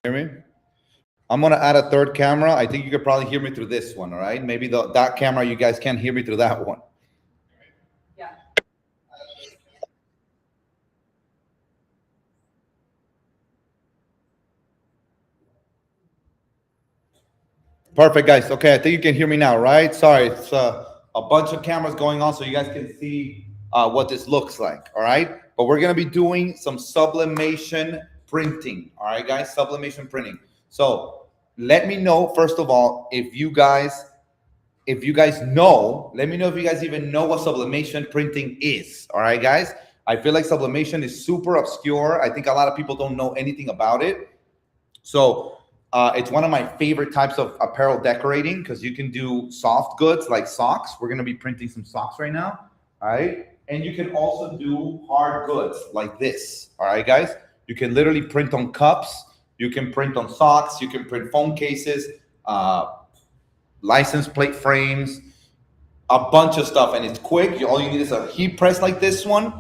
hear me? I'm gonna add a third camera. I think you could probably hear me through this one, all right? Maybe that camera, you guys can't hear me through that one. Yeah. Perfect, guys. Okay, I think you can hear me now, right? Sorry, it's a bunch of cameras going on so you guys can see what this looks like, all right? But we're gonna be doing some sublimation printing, all right, guys? Sublimation printing. So let me know, first of all, if you guys know, let me know if you guys even know what sublimation printing is, all right, guys? I feel like sublimation is super obscure. I think a lot of people don't know anything about it. So it's one of my favorite types of apparel decorating because you can do soft goods like socks. We're going to be printing some socks right now, all right? And you can also do hard goods like this, all right, guys? You can literally print on cups. You can print on socks. You can print phone cases, license plate frames, a bunch of stuff. And it's quick. All you need is a heat press like this one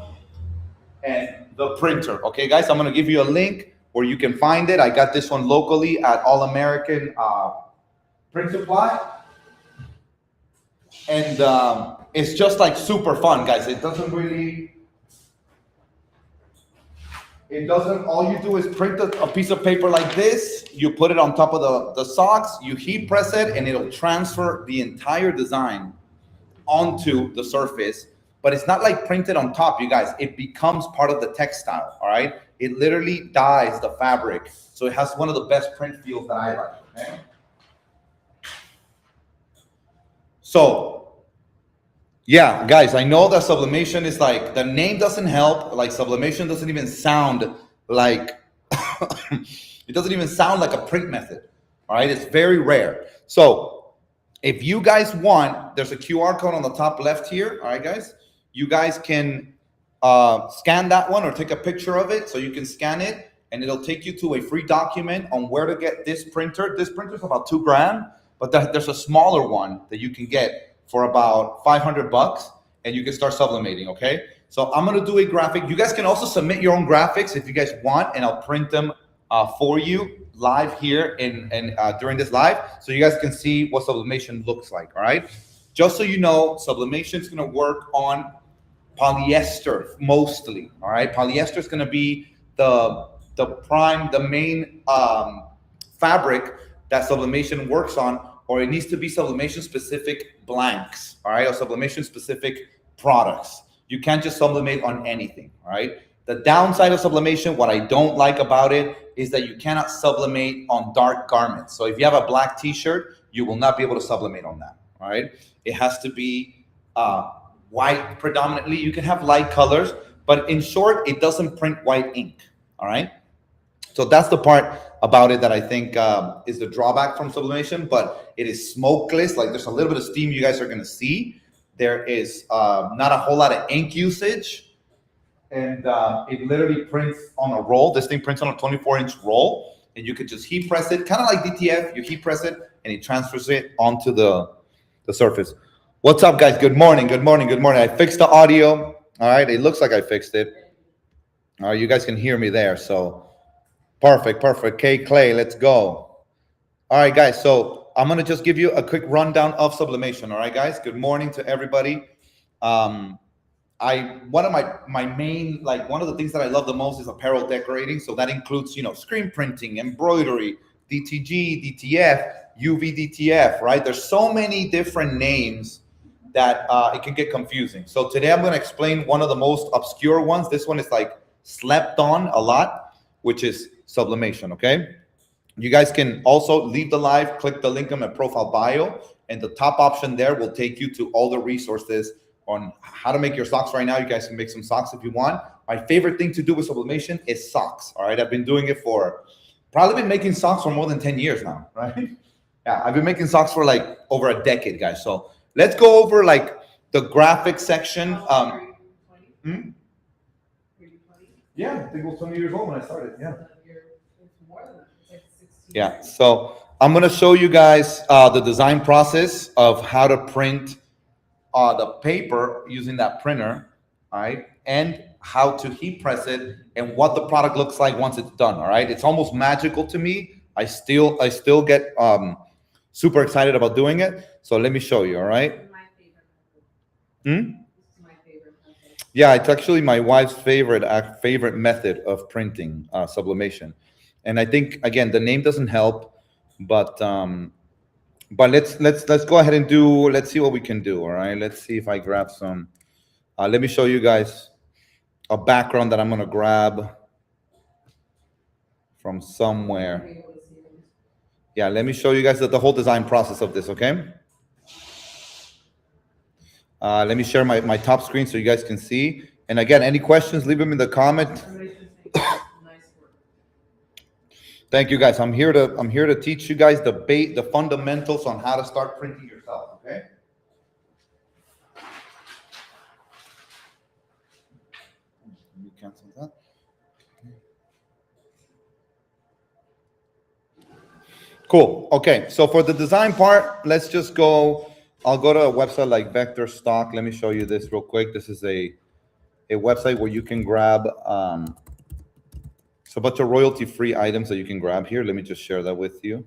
and the printer. Okay, guys, I'm going to give you a link where you can find it. I got this one locally at All American Print Supply. And it's just like super fun, guys. It doesn't, all you do is print a piece of paper like this. You put it on top of the socks, you heat press it, and it'll transfer the entire design onto the surface. But it's not like printed on top, you guys. It becomes part of the textile, all right? It literally dyes the fabric. So it has one of the best print feels that I like, okay? So, yeah, guys, I know that sublimation is like, the name doesn't help. Like sublimation doesn't even sound like, it doesn't even sound like a print method, all right? It's very rare. So if you guys want, there's a QR code on the top left here, all right, guys? You guys can scan that one or take a picture of it so you can scan it and it'll take you to a free document on where to get this printer. This printer is about $2,000, but there's a smaller one that you can get for about 500 bucks and you can start sublimating, okay? So I'm gonna do a graphic. You guys can also submit your own graphics if you guys want and I'll print them for you live here during this live so you guys can see what sublimation looks like, all right? Just so you know, sublimation is gonna work on polyester mostly, all right? Polyester is going to be the main fabric that sublimation works on, or it needs to be sublimation specific blanks, all right? Or sublimation specific products. You can't just sublimate on anything, all right? The downside of sublimation, what I don't like about it is that you cannot sublimate on dark garments. So if you have a black t-shirt, you will not be able to sublimate on that, all right? It has to be white predominantly. You can have light colors, but in short, it doesn't print white ink, all right? So that's the part about it that I think is the drawback from sublimation, but it is smokeless. Like there's a little bit of steam you guys are gonna see. There is not a whole lot of ink usage, and it literally prints on a roll. This thing prints on a 24-inch roll, and you could just heat press it, kind of like DTF. You heat press it, and it transfers it onto the surface. What's up, guys? Good morning, good morning, good morning. I fixed the audio. All right, it looks like I fixed it. All right, you guys can hear me there, so perfect, perfect. K Clay, let's go. All right, guys, so I'm gonna just give you a quick rundown of sublimation. All right, guys, good morning to everybody. One of my main, like one of the things that I love the most is apparel decorating. So that includes, you know, screen printing, embroidery, DTG, DTF, UV DTF, right? There's so many different names that it can get confusing. So today I'm going to explain one of the most obscure ones. This one is like slept on a lot, which is sublimation, okay? You guys can also leave the live, click the link in my profile bio, and the top option there will take you to all the resources on how to make your socks right now. You guys can make some socks if you want. My favorite thing to do with sublimation is socks, all right? I've been doing it probably been making socks for more than 10 years now, right? Yeah, I've been making socks for like over a decade, guys. So let's go over like the graphic section. Yeah, I think it was 20 years old when I started. Yeah. Yeah. So I'm gonna show you guys the design process of how to print the paper using that printer, all right, and how to heat press it and what the product looks like once it's done. All right, it's almost magical to me I still get super excited about doing it. So let me show you. All right. My favorite method. Hmm? This is my favorite method. Yeah, it's actually my wife's favorite method of printing, sublimation. And I think again the name doesn't help, but let's go ahead and do. Let's see what we can do. All right. Let's see if I grab some. Let me show you guys a background that I'm gonna grab from somewhere. Be able to see them. Yeah, let me show you guys the whole design process of this. Okay. Let me share my top screen so you guys can see. And again, any questions, leave them in the comment. Everybody's just saying, nice work. Thank you guys. I'm here to teach you guys the fundamentals on how to start printing yourself. Okay. Let me cancel that. Cool. Okay. So for the design part, let's just go. I'll go to a website like Vector Stock. Let me show you this real quick. This is a website where you can grab it's a bunch of royalty-free items that you can grab here. Let me just share that with you.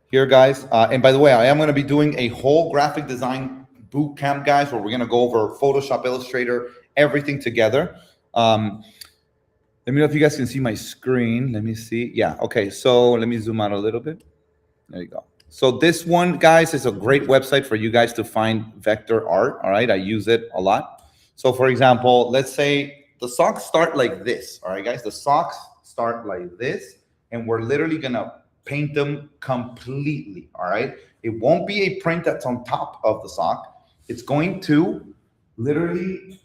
Here, guys. And by the way, I am going to be doing a whole graphic design boot camp, guys, where we're going to go over Photoshop, Illustrator, everything together. Let me know if you guys can see my screen. Let me see. Yeah. Okay. So let me zoom out a little bit. There you go. So this one, guys, is a great website for you guys to find vector art. All right. I use it a lot. So for example, let's say the socks start like this. All right, guys, the socks start like this, and we're literally going to paint them completely. All right. It won't be a print that's on top of the sock. It's going to literally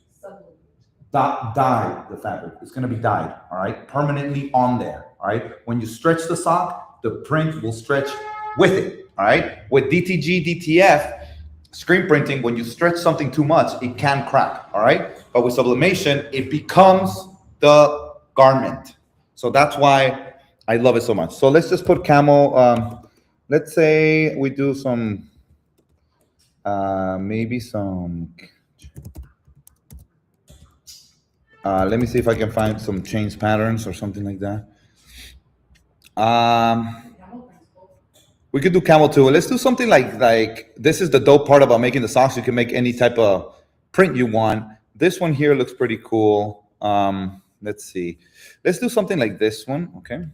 dye the fabric. It's going to be dyed, all right, permanently on there, all right. When you stretch the sock, the print will stretch with it, all right. With DTG, DTF, screen printing, when you stretch something too much, it can crack, all right. But with sublimation, it becomes the garment. So that's why I love it so much. So let's just put camo. Let's say we do some, maybe some. Let me see if I can find some change patterns or something like that. We could do camel too. Let's do something like this is the dope part about making the socks. You can make any type of print you want. This one here looks pretty cool. Let's see. Let's do something like this one. Okay.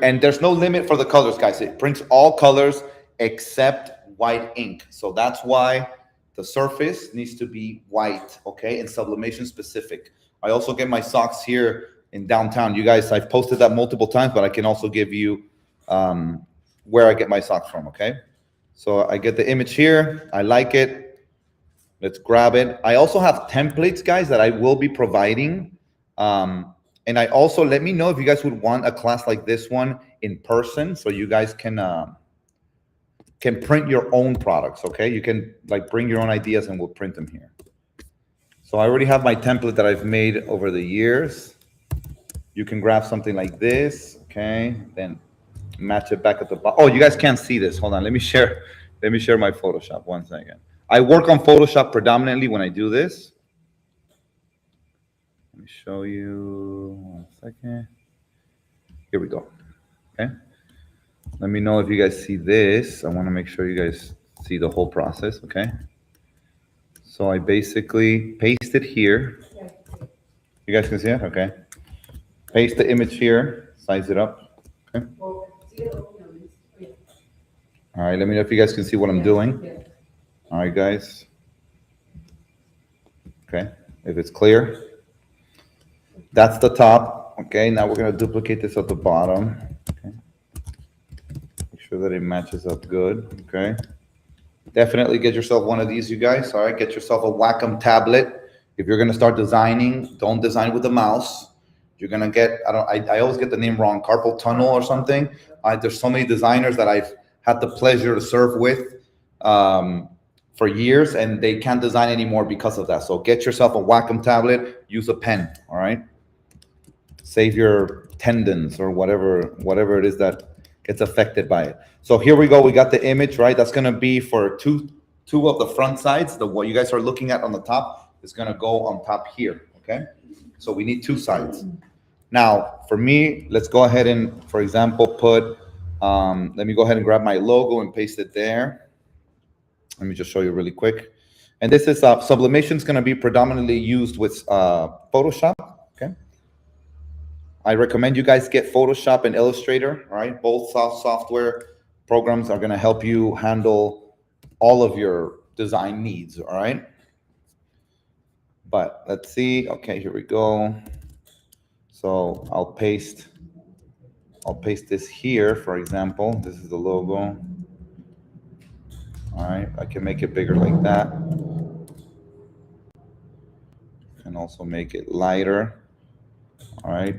And there's no limit for the colors, guys. It prints all colors except white ink. So that's why the surface needs to be white, okay, and sublimation specific. I also get my socks here in downtown. You guys, I've posted that multiple times, but I can also give you where I get my socks from, okay? So I get the image here. I like it. Let's grab it. I also have templates, guys, that I will be providing. And I also, let me know if you guys would want a class like this one in person so you guys can print your own products, okay? You can like bring your own ideas and we'll print them here. So I already have my template that I've made over the years. You can grab something like this, okay? Then match it back at the bottom. Oh, you guys can't see this. Hold on, let me share my Photoshop 1 second. I work on Photoshop predominantly when I do this. Let me show you 1 second. Here we go, okay? Let me know if you guys see this. I want to make sure you guys see the whole process, okay? So I basically paste it here. You guys can see it? Okay. Paste the image here, size it up. Okay. All right, let me know if you guys can see what I'm doing. All right, guys. Okay, if it's clear. That's the top. Okay, now we're going to duplicate this at the bottom. Okay. Sure that it matches up good, okay? Definitely get yourself one of these, you guys, all right? Get yourself a Wacom tablet. If you're gonna start designing, don't design with the mouse. You're gonna get, I always get the name wrong, carpal tunnel or something. There's so many designers that I've had the pleasure to serve with for years, and they can't design anymore because of that. So get yourself a Wacom tablet, use a pen, all right? Save your tendons or whatever it is that gets affected by it. So here we go. We got the image, right? That's going to be for two of the front sides. What you guys are looking at on the top is going to go on top here, okay? So we need two sides. Now, for me, let's go ahead and, for example, let me go ahead and grab my logo and paste it there. Let me just show you really quick. And this is, Sublimation is going to be predominantly used with Photoshop, okay? I recommend you guys get Photoshop and Illustrator, all right? Both software programs are going to help you handle all of your design needs, all right? But let's see. Okay, here we go. So I'll paste this here, for example. This is the logo. All right, I can make it bigger like that. And also make it lighter. All right.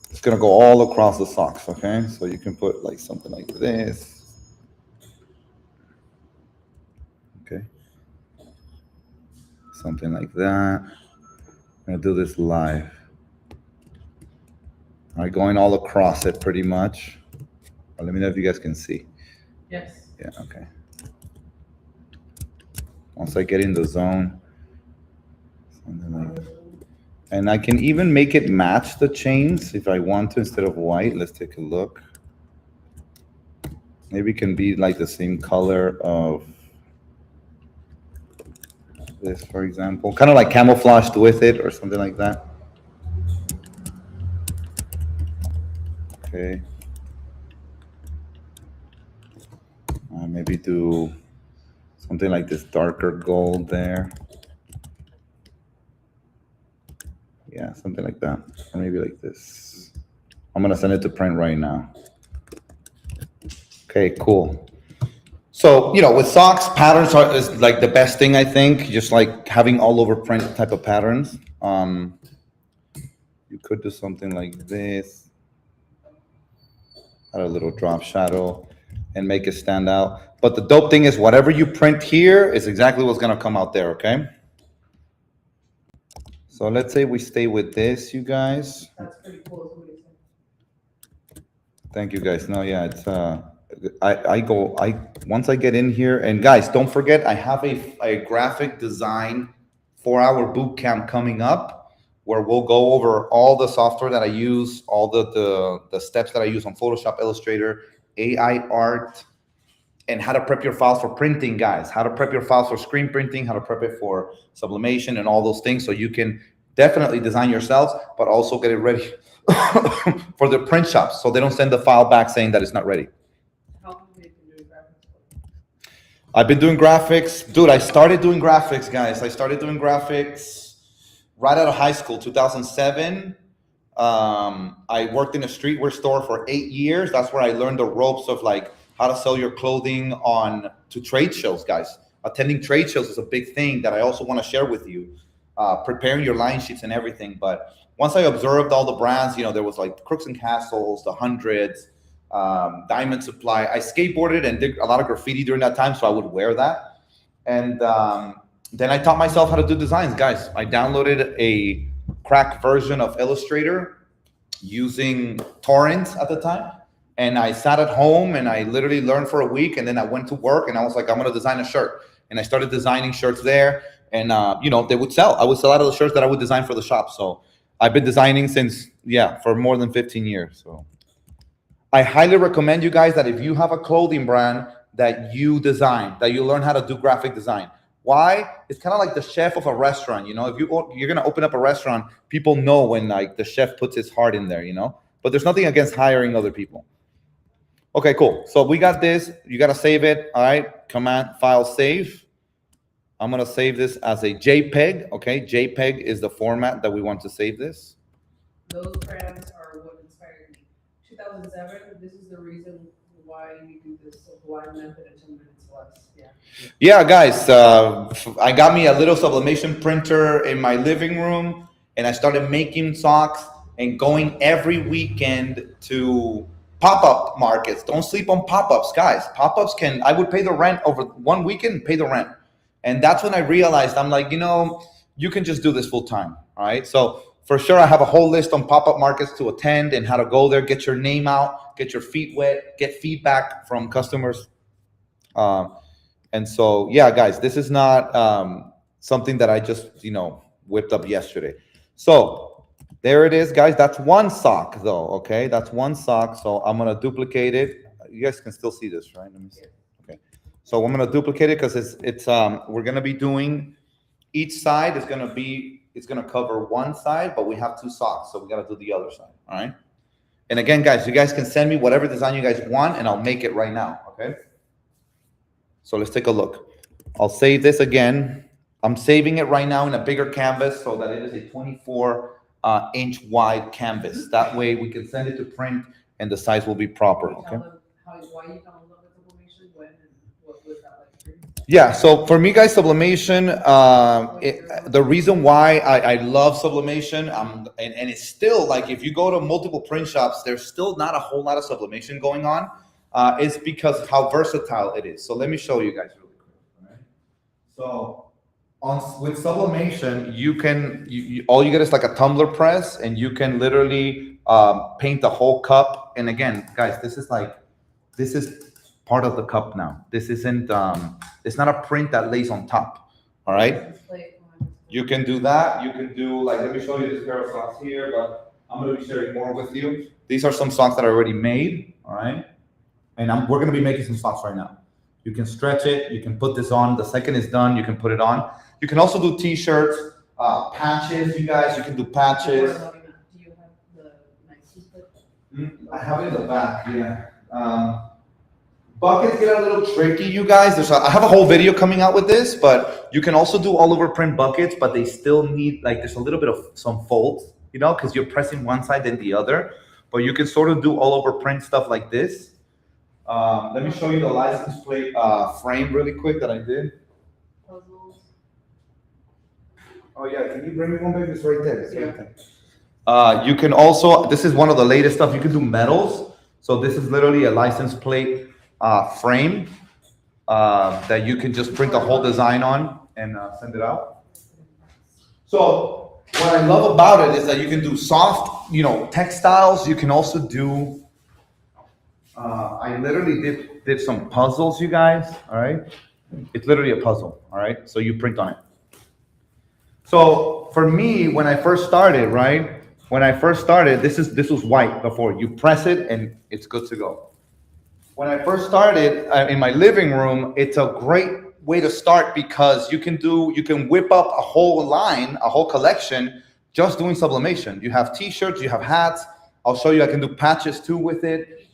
It's gonna go all across the socks, okay? So you can put like something like this. Okay. Something like that. I'm gonna do this live. All right, going all across it pretty much. Let me know if you guys can see. Yes. Yeah, okay. Once I get in the zone, something like that. And I can even make it match the chains if I want to instead of white. Let's take a look. Maybe it can be like the same color of this, for example. Kind of like camouflaged with it or something like that. Okay. Maybe do something like this darker gold there. Yeah, something like that. Or maybe like this. I'm gonna send it to print right now. Okay, cool. So, with socks, patterns is like the best thing, I think. Just like having all over print type of patterns. You could do something like this. Add a little drop shadow and make it stand out. But the dope thing is whatever you print here is exactly what's gonna come out there, okay? So let's say we stay with this, you guys. That's pretty cool. Is what he said. Thank you, guys. No, yeah, it's once I get in here, and guys, don't forget I have a graphic design 4-hour boot camp coming up where we'll go over all the software that I use, all the steps that I use on Photoshop, Illustrator, AI art, and how to prep your files for printing, guys. How to prep your files for screen printing, how to prep it for sublimation and all those things so you can definitely design yourselves, but also get it ready for the print shops so they don't send the file back saying that it's not ready. How long have you been doing graphics for? I've been doing graphics. Dude, I started doing graphics, guys. I started doing graphics right out of high school, 2007. I worked in a streetwear store for 8 years. That's where I learned the ropes of like how to sell your clothing to trade shows, guys. Attending trade shows is a big thing that I also want to share with you. Preparing your line sheets and everything. But once I observed all the brands, there was like Crooks and Castles, the Hundreds, Diamond Supply. I skateboarded and did a lot of graffiti during that time, so I would wear that. And then I taught myself how to do designs, guys. I downloaded a crack version of Illustrator using torrents at the time. And I sat at home and I literally learned for a week. And then I went to work and I was like, I'm going to design a shirt. And I started designing shirts there. And, they would sell. I would sell out of the shirts that I would design for the shop. So I've been designing for more than 15 years. So I highly recommend you guys that if you have a clothing brand that you design, that you learn how to do graphic design. Why? It's kind of like the chef of a restaurant. If you're going to open up a restaurant, people know when like the chef puts his heart in there, but there's nothing against hiring other people. Okay, cool. So we got this. You got to save it. All right. Command file save. I'm going to save this as a JPEG. Okay. JPEG is the format that we want to save this. Those brands are what inspired me. 2007, this is the reason why we do this Sublime method in 10 minutes less. Yeah. Yeah, guys, I got me a little sublimation printer in my living room and I started making socks and going every weekend to pop-up markets. Don't sleep on pop-ups, guys. Pop-ups I would pay the rent over one weekend, pay the rent. And that's when I realized, I'm like, you can just do this full time. All right. So for sure, I have a whole list on pop-up markets to attend and how to go there, get your name out, get your feet wet, get feedback from customers. And so, yeah, guys, this is not something that I just, whipped up yesterday. So there it is, guys. That's one sock though, okay? That's one sock. So I'm gonna duplicate it. You guys can still see this, right? Let me see. Okay. So I'm gonna duplicate it because we're gonna be doing each side is gonna be it's gonna cover one side, but we have two socks, so we gotta do the other side. All right. And again, guys, you guys can send me whatever design you guys want, and I'll make it right now. Okay. So let's take a look. I'll save this again. I'm saving it right now in a bigger canvas so that it is a 24 inch wide canvas. That way we can send it to print and the size will be proper. Okay. Why you fell in love with sublimation, when, and what was that like for you? Yeah, so for me, guys, sublimation, the reason why I love sublimation, and it's still like if you go to multiple print shops, there's still not a whole lot of sublimation going on, is because how versatile it is. So let me show you guys really quick. All right? So with sublimation, all you get is like a tumbler press, and you can literally paint the whole cup. And again, guys, this is part of the cup now. This isn't it's not a print that lays on top. All right. You can do that. You can do like, let me show you this pair of socks here, but I'm going to be sharing more with you. These are some socks that I already made. All right. And we're going to be making some socks right now. You can stretch it. You can put this on. The second it's done, you can put it on. You can also do t-shirts, patches. You guys, you can do patches. Do you have the nice I have it in the back. Yeah. Buckets get a little tricky, you guys. I have a whole video coming out with this, but you can also do all over print buckets, but they still need, like, there's a little bit of some folds, you know, because you're pressing one side then the other. But you can sort of do all over print stuff like this. Let me show you the license plate frame really quick that I did. puzzles? Oh yeah, can you bring me one, baby? It's right there. It's right there. You can also, this is one of the latest stuff. You can do metals. So this is literally a license plate frame that you can just print the whole design on and send it out. So what I love about it is that you can do soft, textiles. You can also do. I literally did some puzzles, you guys. All right, it's literally a puzzle. All right, so you print on it. So for me, when I first started, right? When I first started, this was white before. You press it and it's good to go. When I first started in my living room, it's a great way to start because you can whip up a whole line, a whole collection, just doing sublimation. You have t-shirts, you have hats. I'll show you. I can do patches too with it.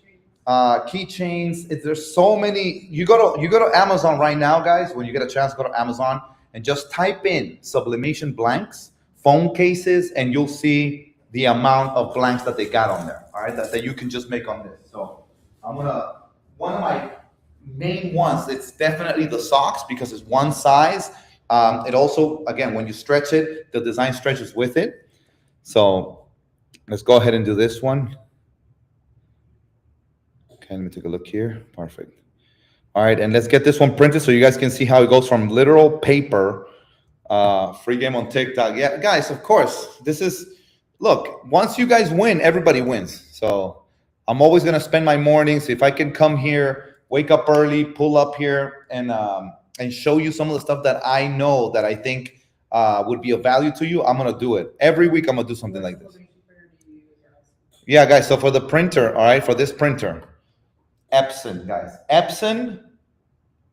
Keychains. There's so many. You go to Amazon right now, guys. When you get a chance, go to Amazon and just type in sublimation blanks, phone cases, and you'll see the amount of blanks that they got on there. All right, that you can just make on this. So one of my main ones, it's definitely the socks because it's one size. It also, again, when you stretch it, the design stretches with it. So let's go ahead and do this one. Okay, let me take a look here. Perfect. All right, and let's get this one printed so you guys can see how it goes from literal paper. Free game on TikTok. Yeah, guys, of course. Look, once you guys win, everybody wins. So I'm always going to spend my mornings. If I can come here, wake up early, pull up here, and show you some of the stuff that I know that I think would be of value to you, I'm going to do it. Every week, I'm going to do something like this. Yeah, guys, so for the printer, all right, for this printer, Epson, guys. Epson,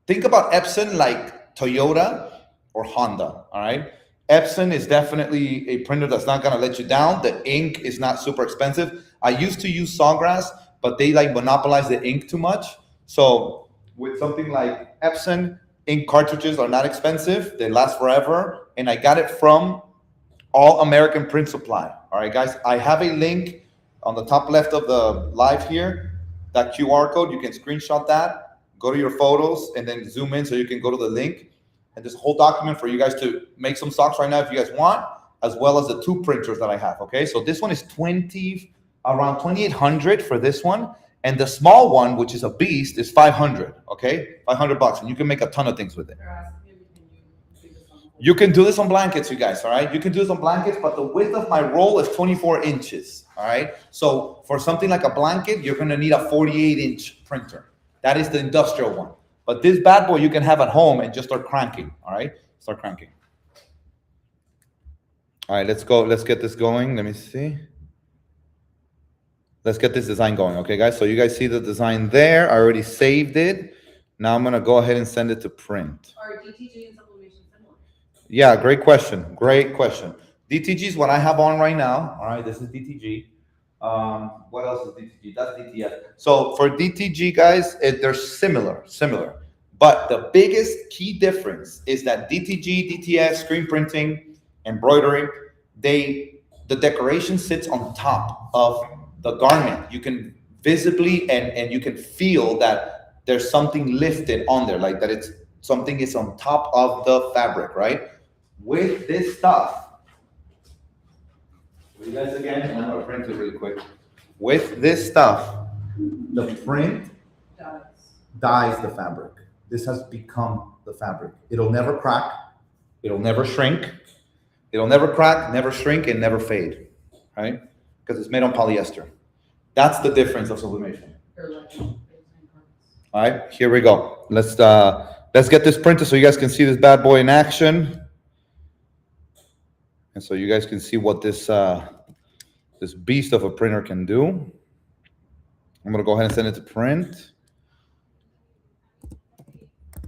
think about Epson like Toyota or Honda, all right? Epson is definitely a printer that's not gonna let you down. The ink is not super expensive. I used to use Sawgrass, but they like monopolize the ink too much. So with something like Epson, ink cartridges are not expensive. They last forever. And I got it from All American Print Supply. All right, guys, I have a link on the top left of the live here. That QR code, you can screenshot that, go to your photos, and then zoom in so you can go to the link. And this whole document for you guys to make some socks right now if you guys want, as well as the two printers that I have, okay? So this one is around 2,800 for this one. And the small one, which is a beast, is 500, okay? $500, and you can make a ton of things with it. You can do this on blankets, you guys, all right? You can do this on blankets, but the width of my roll is 24 inches, all right? So for something like a blanket, you're gonna need a 48-inch printer. That is the industrial one. But this bad boy you can have at home and just start cranking, all right? Start cranking. All right, let's go. Let's get this going. Let me see. Let's get this design going, okay, guys? So you guys see the design there. I already saved it. Now I'm gonna go ahead and send it to print. Are DTG and sublimation similar? Yeah, great question. Great question. DTG is what I have on right now. All right, this is DTG. What else is DTG? That's DTF. So for DTG, guys, they're similar. But the biggest key difference is that DTG, DTS, screen printing, embroidery, the decoration sits on top of the garment. You can visibly and you can feel that there's something lifted on there, like that it's something is on top of the fabric, right? With this stuff, you guys again, I'm gonna print it really quick. With this stuff, the print Does. dyes the fabric. This has become the fabric. It'll never crack. It'll never shrink. It'll never crack, never shrink, and never fade, right? Because it's made on polyester. That's the difference of sublimation. They're like the same parts. All right, here we go. Let's get this printed so you guys can see this bad boy in action, and so you guys can see what this beast of a printer can do. I'm gonna go ahead and send it to print.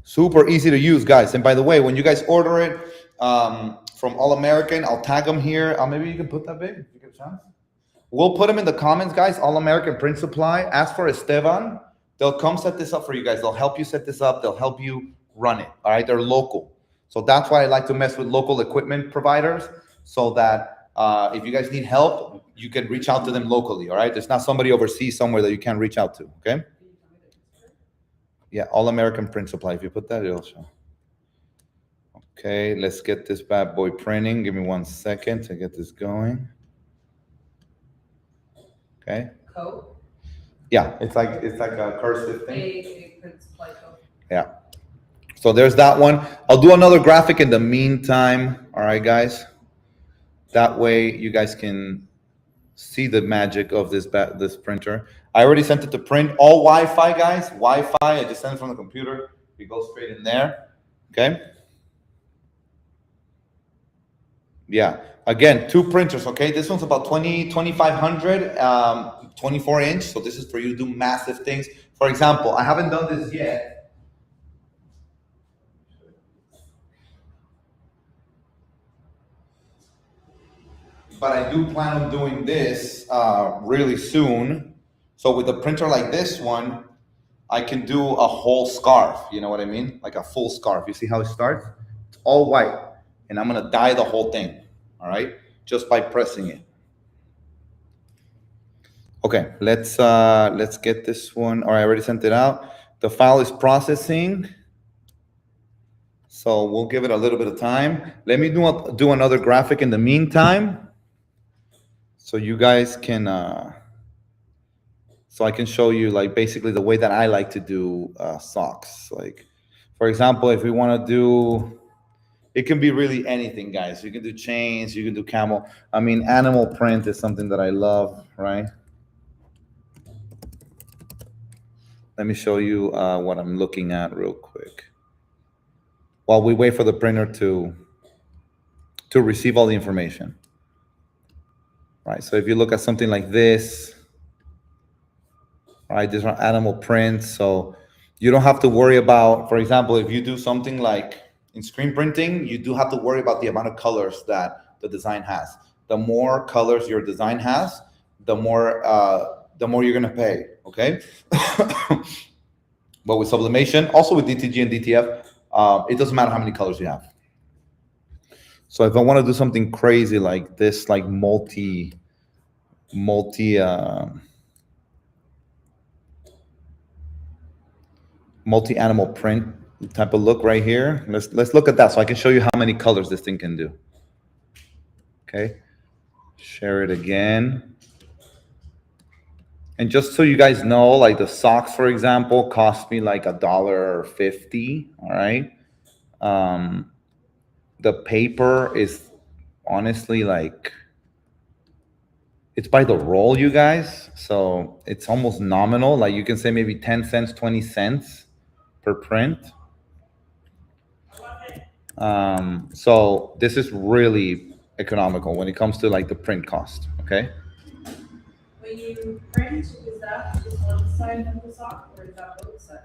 Super easy to use, guys. And by the way, when you guys order it from All American, I'll tag them here. Maybe you can put that big if you get a chance. We'll put them in the comments, guys. All American Print Supply. Ask for Esteban. They'll come set this up for you guys. They'll help you set this up. They'll help you run it. All right, they're local. So that's why I like to mess with local equipment providers, so that if you guys need help, you can reach out to them locally. All right, there's not somebody overseas somewhere that you can't reach out to. Okay. Yeah, All American Print Supply. If you put that, it'll show. Okay, let's get this bad boy printing. Give me 1 second to get this going. Okay. Code? Yeah, it's like a cursive thing. A print supply code. Yeah. So there's that one. I'll do another graphic in the meantime. All right, guys. That way you guys can see the magic of this printer. I already sent it to print. All Wi-Fi, guys. Wi-Fi. I just sent it from the computer. It goes straight in there. Okay. Yeah. Again, 2 printers. Okay. This one's about 2500, 24-inch. So this is for you to do massive things. For example, I haven't done this yet. But I do plan on doing this really soon. So with a printer like this one, I can do a whole scarf. You know what I mean? Like a full scarf. You see how it starts? It's all white. And I'm gonna dye the whole thing. All right? Just by pressing it. Okay, let's get this one. All right, I already sent it out. The file is processing. So we'll give it a little bit of time. Let me do another graphic in the meantime, so you guys can, so I can show you like basically the way that I like to do socks. Like, for example, if we want to do, it can be really anything, guys. You can do chains, you can do camel. I mean, animal print is something that I love, right? Let me show you what I'm looking at real quick, while we wait for the printer to receive all the information. Right, so if you look at something like this, right, these are animal prints, so you don't have to worry about, for example, if you do something like in screen printing, you do have to worry about the amount of colors that the design has. The more colors your design has, the more you're gonna pay, okay? But with sublimation, also with DTG and DTF, it doesn't matter how many colors you have. So if I want to do something crazy like this, like multi animal print type of look right here, let's look at that so I can show you how many colors this thing can do. Okay, share it again. And just so you guys know, like the socks, for example, cost me like $1.50. All right. The paper is honestly like, it's by the roll, you guys. So it's almost nominal. Like you can say maybe 10 cents, 20 cents per print. So this is really economical when it comes to like the print cost. Okay. When you print, is that just one side of the sock or is that both sides?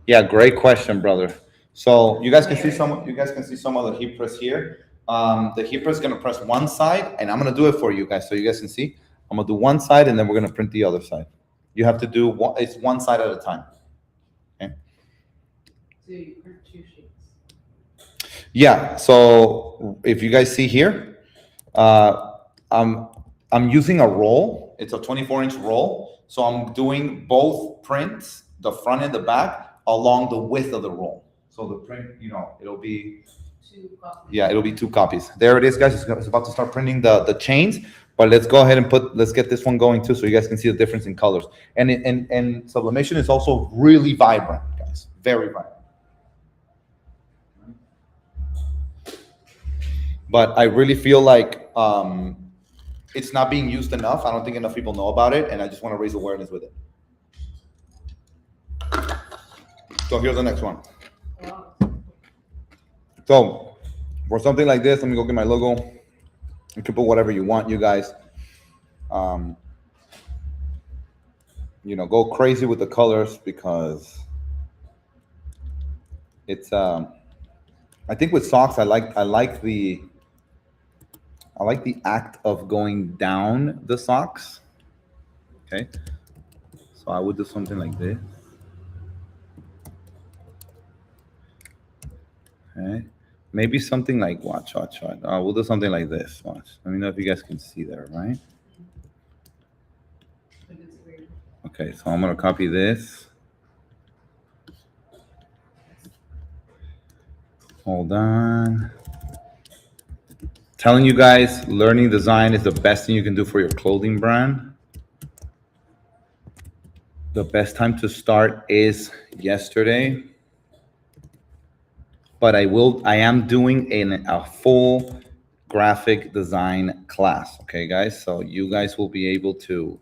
Yeah, great question, brother. So you guys can see some. You guys can see some of the heat press here. The heat press is gonna press one side, and I'm gonna do it for you guys, so you guys can see. I'm gonna do one side, and then we're gonna print the other side. You have to do one. It's one side at a time. Okay. So you print two sheets. Yeah. So if you guys see here, uh, I'm I'm using a roll. It's a 24-inch roll. So I'm doing both prints, the front and the back, along the width of the roll. So the print, it'll be Two copies. yeah, it'll be two copies. There it is, guys. It's about to start printing the chains. But let's go ahead and let's get this one going too, so you guys can see the difference in colors. And sublimation is also really vibrant, guys. Very vibrant. But I really feel like it's not being used enough. I don't think enough people know about it, and I just want to raise awareness with it. So here's the next one. Wow. So for something like this, let me go get my logo. You can put whatever you want, you guys. Go crazy with the colors because it's. I think with socks, I like the act of going down the socks. Okay, so I would do something like this. Okay, maybe something like watch. We'll do something like this. Watch. Let me know if you guys can see there, right? Okay, so I'm gonna copy this. Hold on. Telling you guys, learning design is the best thing you can do for your clothing brand. The best time to start is yesterday. But I am doing a full graphic design class. Okay, guys. So you guys will be able to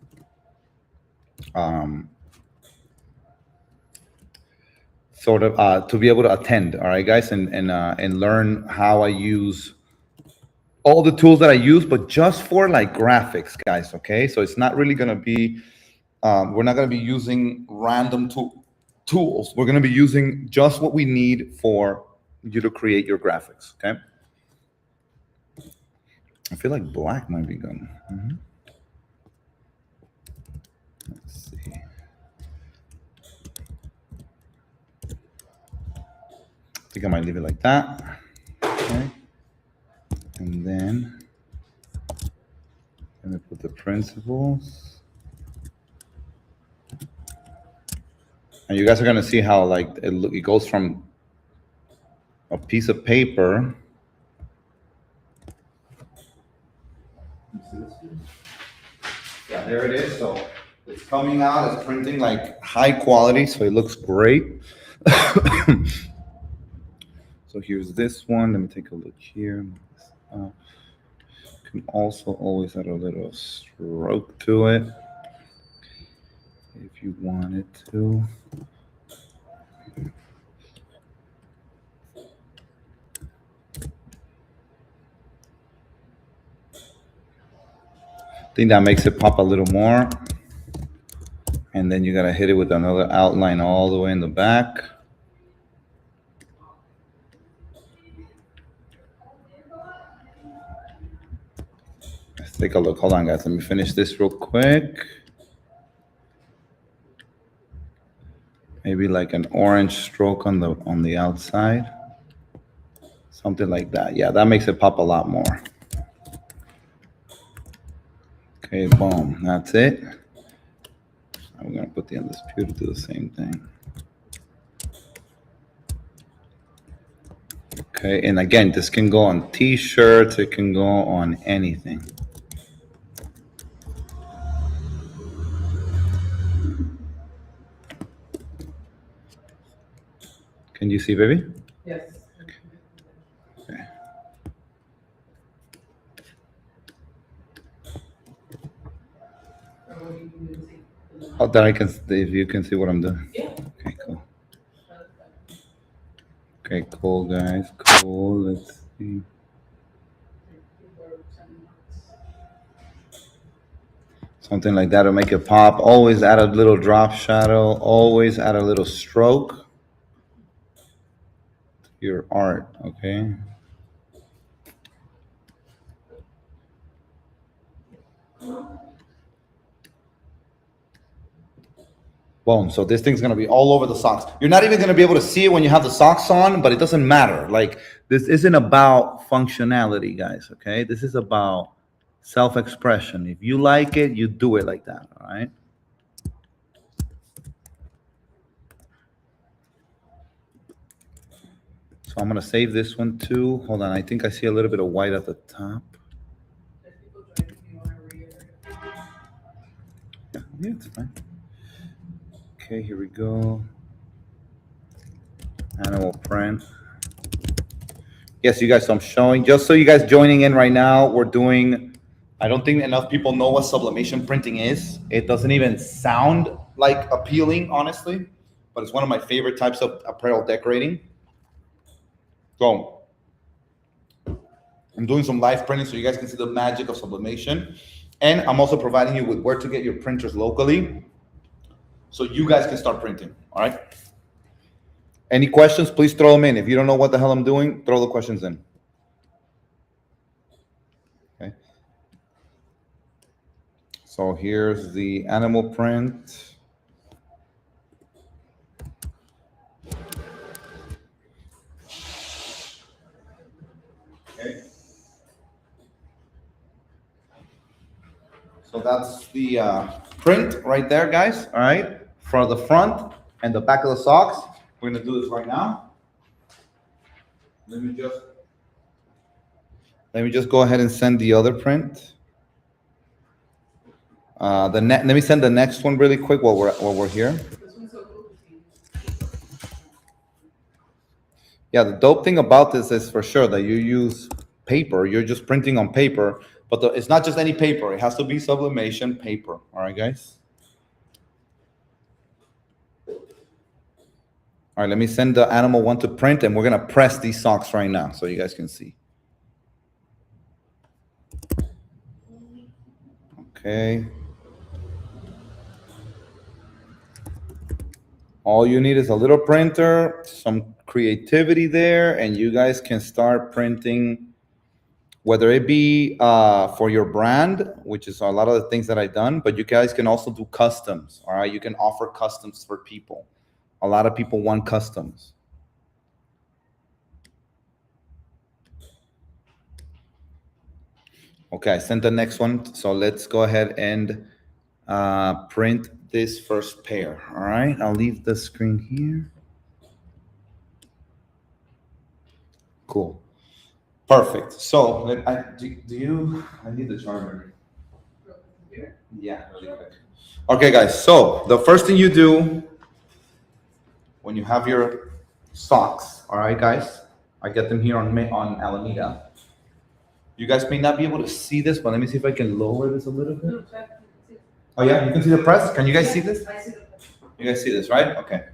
sort of to be able to attend. All right, guys, and learn how I use all the tools that I use, but just for like graphics, guys. Okay, so it's not really gonna be. We're not gonna be using random tools. We're gonna be using just what we need for you to create your graphics. Okay. I feel like black might be good. Let's see. I think I might leave it like that. Okay. And then I'm gonna put the principles. And you guys are gonna see how like it goes from a piece of paper. Yeah, there it is. So it's coming out. It's printing like high quality, so it looks great. So here's this one. Let me take a look here. Can also always add a little stroke to it if you wanted to. I think that makes it pop a little more. And then you gotta hit it with another outline all the way in the back. Let's take a look. Hold on, guys. Let me finish this real quick. Maybe like an orange stroke on the outside. Something like that. Yeah, that makes it pop a lot more. Okay, boom. That's it. I'm gonna put the undisputed to do the same thing. Okay, and again, this can go on t-shirts, it can go on anything. Can you see, baby? Yes. Okay. Oh, that I can, if you can see what I'm doing. Yeah. Okay, cool. Okay, cool, guys. Cool. Let's see. Something like that will make it pop. Always add a little drop shadow. Always add a little stroke to your art, okay? Boom. So this thing's gonna be all over the socks. You're not even gonna be able to see it when you have the socks on, but it doesn't matter. Like, this isn't about functionality, guys, okay? This is about self-expression. If you like it, you do it like that, all right? So I'm gonna save this one too. Hold on, I think I see a little bit of white at the top. Yeah, it's fine. Okay, here we go. Animal print. Yes, you guys, so I'm showing, just so you guys joining in right now, we're doing, I don't think enough people know what sublimation printing is. It doesn't even sound like appealing, honestly, but it's one of my favorite types of apparel decorating. So I'm doing some live printing so you guys can see the magic of sublimation. And I'm also providing you with where to get your printers locally so you guys can start printing, all right? Any questions, please throw them in. If you don't know what the hell I'm doing, throw the questions in. Okay. So here's the animal print. Okay. So that's the print right there, guys, all right? For the front and the back of the socks. We're gonna do this right now. Let me just go ahead and send the other print. Let me send the next one really quick while we're here. This one's so cool to see. Yeah, the dope thing about this is for sure that you use paper. You're just printing on paper, but it's not just any paper. It has to be sublimation paper. All right, guys. All right, let me send the animal one to print, and we're gonna press these socks right now so you guys can see. Okay. All you need is a little printer, some creativity there, and you guys can start printing, whether it be for your brand, which is a lot of the things that I've done, but you guys can also do customs, all right? You can offer customs for people. A lot of people want customs. Okay, I sent the next one. So let's go ahead and print this first pair. All right, I'll leave the screen here. Cool. Perfect. So I need the charger. Yeah, really quick. Okay, guys. So the first thing you do when you have your socks, all right, guys, I get them here on Alameda. You guys may not be able to see this, but let me see if I can lower this a little bit. Oh yeah, you can see the press? Can you guys see this? I see the press. You guys see this, right? Okay.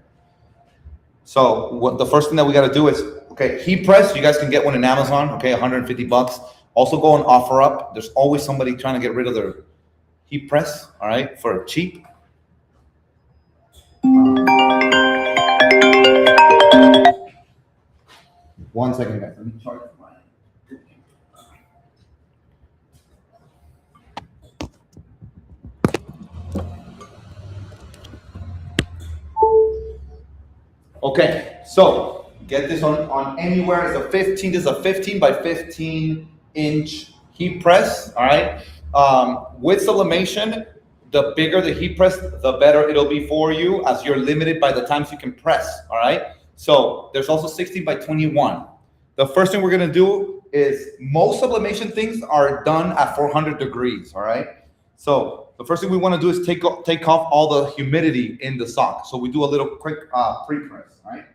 So what the first thing that we got to do is, okay, heat press, you guys can get one in Amazon, okay, 150 bucks. Also go on OfferUp. There's always somebody trying to get rid of their heat press, all right, for cheap. One second, guys. Let me charge mine. Okay, so get this on anywhere. It's a 15. This is a 15 by 15 inch heat press. All right. With sublimation, the bigger the heat press, the better it'll be for you, as you're limited by the times you can press. All right. So there's also 16 by 21. The first thing we're gonna do is, most sublimation things are done at 400 degrees. All right. So the first thing we want to do is take off all the humidity in the sock. So we do a little quick pre-press, right?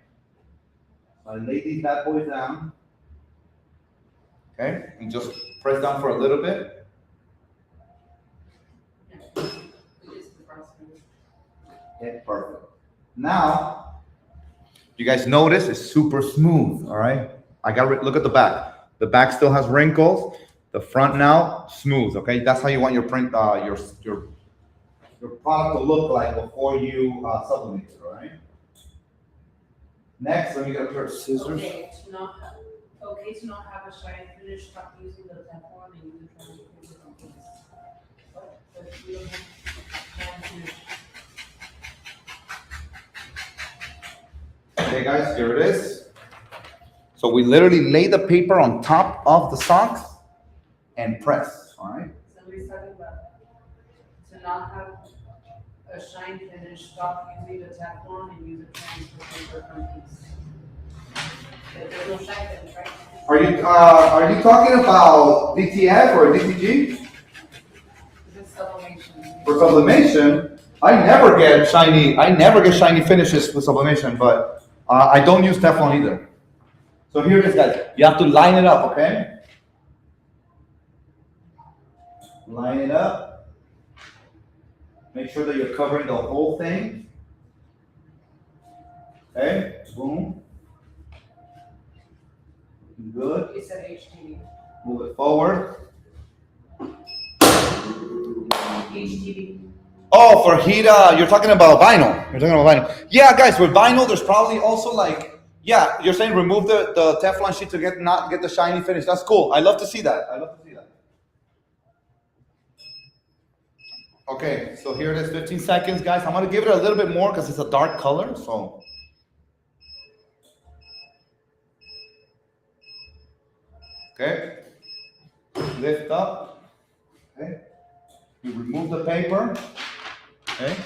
So I lay these bad boys down, okay, and just press down for a little bit. Okay, perfect. Now, you guys notice it's super smooth, all right? Look at the back. The back still has wrinkles. The front now, smooth, okay? That's how you want your print, your your product to look like before you sublimate it, all right? Next, let me get a pair of scissors. Okay, to not have a shine finish, stop using the Teflon and use the transfer paper. What? But we don't have shine finish. Okay, guys, here it is. So we literally lay the paper on top of the socks and press, all right? Somebody's talking about to not have a shine finish, stop using the Teflon and use a transfer paper from piece. There's no shine finish, right? Are you talking about DTF or DTG? This is sublimation. For sublimation, I never get shiny finishes with sublimation, but I don't use Teflon either. So here it is, guys. You have to line it up, okay? Line it up. Make sure that you're covering the whole thing. Okay, boom. Good. You said HTV. Move it forward. HTV. Oh, for heat, you're talking about vinyl. You're talking about vinyl. Yeah, guys, with vinyl, there's probably also like, yeah, you're saying remove the Teflon sheet to not get the shiny finish. That's cool. I love to see that. Okay, so here it is, 15 seconds, guys. I'm gonna give it a little bit more because it's a dark color, so. Okay, lift up, okay. You remove the paper, okay.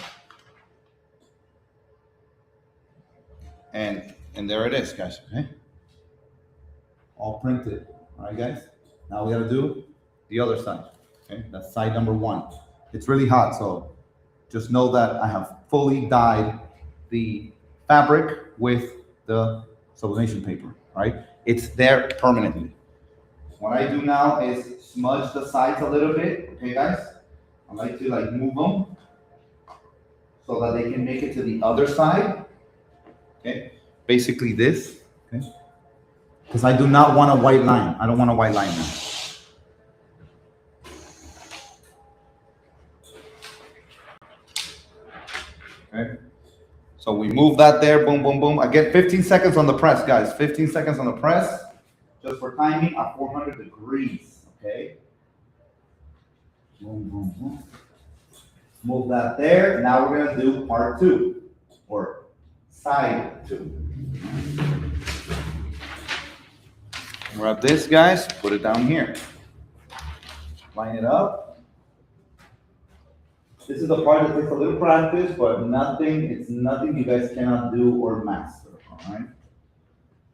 And there it is, guys, okay. All printed, all right, guys. Now we gotta do the other side, okay. That's side number one. It's really hot, so just know that I have fully dyed the fabric with the sublimation paper, right? It's there permanently. What I do now is smudge the sides a little bit, okay, guys? I like to like move them so that they can make it to the other side, okay? Basically this, okay? Because I do not want a white line. I don't want a white line now. Okay, so we move that there, boom, boom, boom. Again, 15 seconds on the press, guys. 15 seconds on the press, just for timing at 400 degrees, okay? Boom, boom, boom. Move that there. Now we're gonna do part two, or side two. Grab this, guys, put it down here. Line it up. This is the part that takes a little practice, but it's nothing you guys cannot do or master, all right?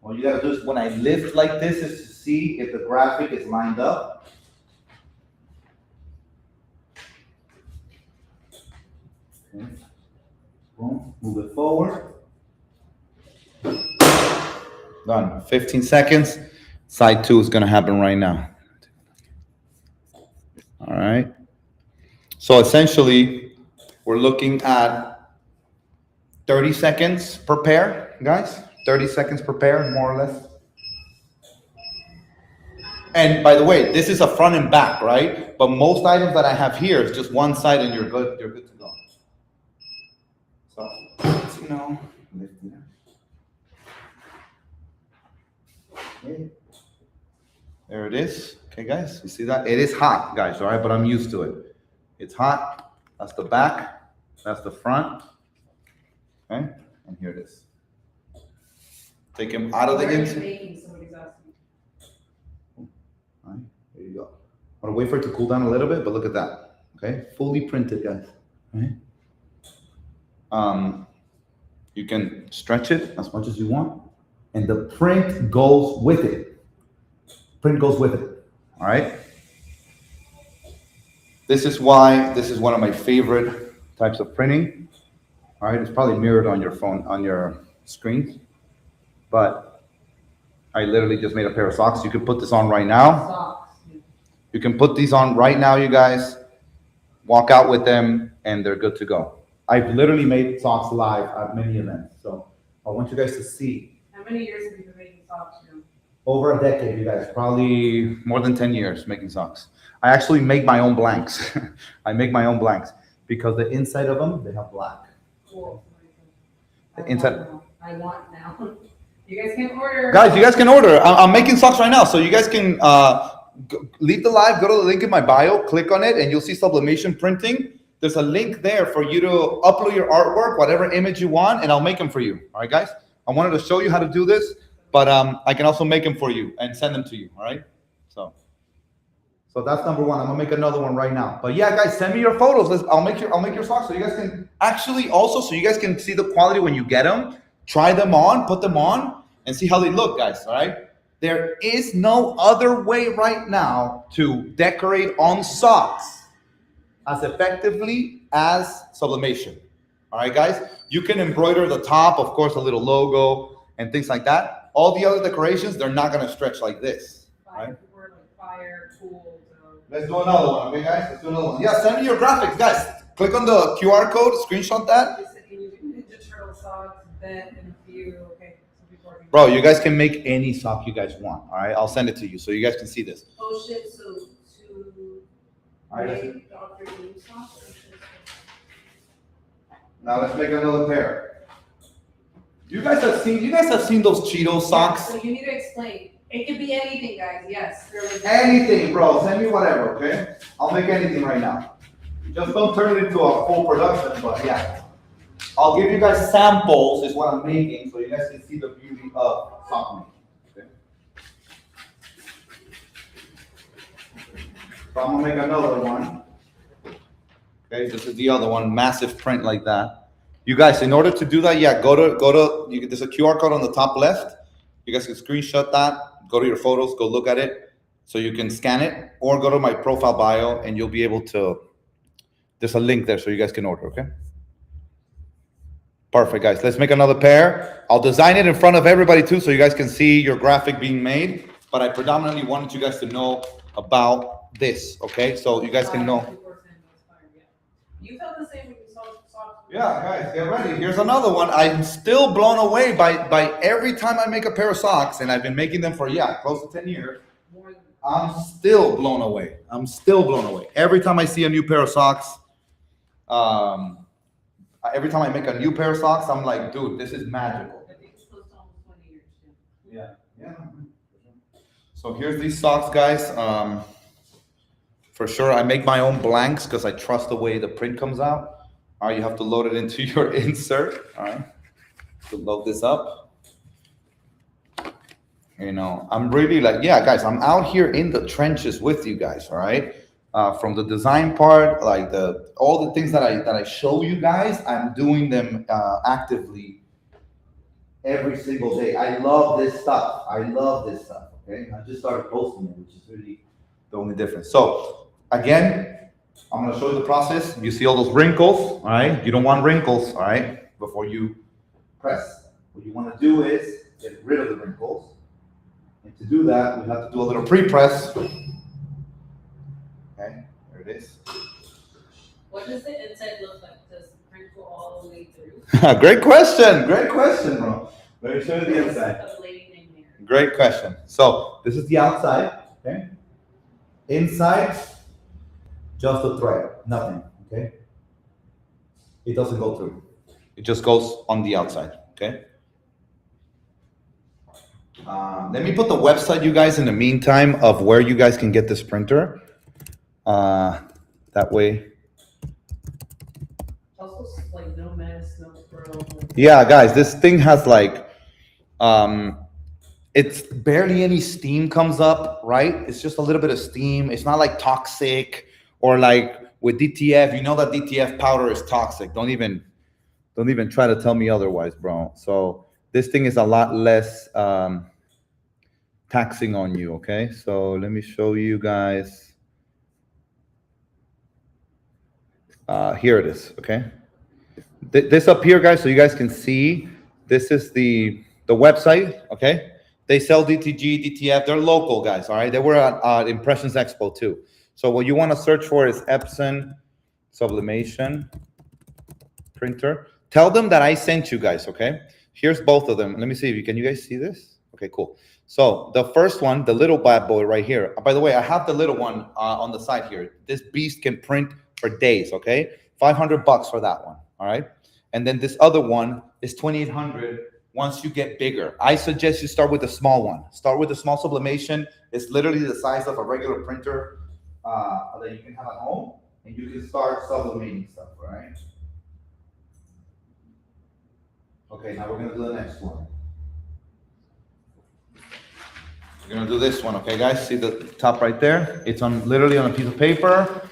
All you gotta do is when I lift like this is to see if the graphic is lined up. Okay. Boom, move it forward. Done, 15 seconds. Side two is gonna happen right now. All right. So essentially, we're looking at 30 seconds per pair, guys. 30 seconds per pair, more or less. And by the way, this is a front and back, right? But most items that I have here is just one side and you're good to go. So, you know, lift it up. Okay. There it is. Okay, guys, you see that? It is hot, guys, all right? But I'm used to it. It's hot. That's the back. That's the front. Okay, and here it is. Take him out of the inside. Somebody's asking. All right, there you go. I'm gonna wait for it to cool down a little bit, but look at that. Okay, fully printed, guys. Okay. You can stretch it as much as you want, and the print goes with it. Print goes with it. All right. This is why this is one of my favorite types of printing. All right, it's probably mirrored on your phone, on your screen, but I literally just made a pair of socks. You can put this on right now. Socks. You can put these on right now, you guys. Walk out with them, and they're good to go. I've literally made socks live at many events, so I want you guys to see. How many years have you been making socks now? Over a decade, you guys, probably more than 10 years making socks. I actually make my own blanks. I make my own blanks. because the inside of them, they have black. Cool. The inside. I want now. You guys can order. Guys, you guys can order. I'm making socks right now, so you guys can leave the live, go to the link in my bio, click on it, and you'll see Sublimation Printing. There's a link there for you to upload your artwork, whatever image you want, and I'll make them for you. All right, guys? I wanted to show you how to do this, but I can also make them for you and send them to you. All right? So that's number one. I'm gonna make another one right now. But yeah, guys, send me your photos. I'll make your socks so you guys can actually also so you guys can see the quality when you get them. Try them on, put them on, and see how they look, guys. All right. There is no other way right now to decorate on socks as effectively as sublimation. All right, guys. You can embroider the top, of course, a little logo and things like that. All the other decorations, they're not gonna stretch like this. Right? Fire, tools. Let's do another one, okay, guys? Let's do another one. Yeah, send me your graphics, guys. Click on the QR code, screenshot that. Ninja Turtle socks, bent in a few. Okay. Bro, you guys can make any sock you guys want. All right, I'll send it to you so you guys can see this. Oh shit! So to make Dr. Doom socks. Now let's make another pair. You guys have seen those Cheetos socks? So you need to explain. It could be anything, guys. Yes. Anything, bro. Send me whatever, okay? I'll make anything right now. Just don't turn it into a full production, but yeah. I'll give you guys samples, is what I'm making, so you guys can see the beauty of sock making. Okay? So I'm gonna make another one. Okay, this is the other one, massive print like that. You guys, in order to do that, yeah, there's a QR code on the top left. You guys can screenshot that, go to your photos, go look at it, so you can scan it, or go to my profile bio, and you'll be able to, there's a link there so you guys can order, okay? Perfect, guys. Let's make another pair. I'll design it in front of everybody too, so you guys can see your graphic being made, but I predominantly wanted you guys to know about this, okay? So you guys can know. You felt the same when you saw socks. Yeah, guys, get ready. Here's another one. I'm still blown away by every time I make a pair of socks, and I've been making them for, close to 10 years. I'm still blown away. Every time I see a new pair of socks, every time I make a new pair of socks, I'm like, dude, this is magical. I think it's close to almost 20 years too. Yeah. So here's these socks, guys. For sure, I make my own blanks because I trust the way the print comes out. All right, you have to load it into your insert. All right, to load this up. You know, I'm really like, guys, I'm out here in the trenches with you guys. All right, from the design part, like all the things that I show you guys, I'm doing them actively every single day. I love this stuff. Okay, I just started posting it, which is really the only difference. So again, I'm going to show you the process. You see all those wrinkles, all right? You don't want wrinkles, all right, before you press. What you want to do is get rid of the wrinkles. And to do that, we have to do a little pre-press. Okay, there it is. What does the inside look like? Does the print go all the way through? Great question, bro. Let me show you the inside. Great question. So this is the outside, okay? Inside, just a thread, nothing, okay? It doesn't go through. It just goes on the outside, okay? Let me put the website, you guys, in the meantime, of where you guys can get this printer. That way. Also, like no mess, no curl. Yeah, guys, this thing has like, it's barely any steam comes up, right? It's just a little bit of steam. It's not like toxic or like with DTF. You know that DTF powder is toxic. Don't even try to tell me otherwise, bro. So this thing is a lot less taxing on you, okay? So let me show you guys. Here it is, okay? This up here, guys, so you guys can see, this is the website, okay? They sell DTG, DTF. They're local, guys, all right? They were at Impressions Expo, too. So what you want to search for is Epson Sublimation printer. Tell them that I sent you guys, okay? Here's both of them. Let me see. Can you guys see this? Okay, cool. So the first one, the little bad boy right here. By the way, I have the little one on the side here. This beast can print for days, okay? $500 for that one. All right. And then this other one is 2,800 once you get bigger. I suggest you start with the small one. Start with the small sublimation. It's literally the size of a regular printer that you can have at home. And you can start sublimating stuff, all right? Okay, now we're gonna do the next one. We're gonna do this one, okay, guys? See the top right there? It's literally on a piece of paper,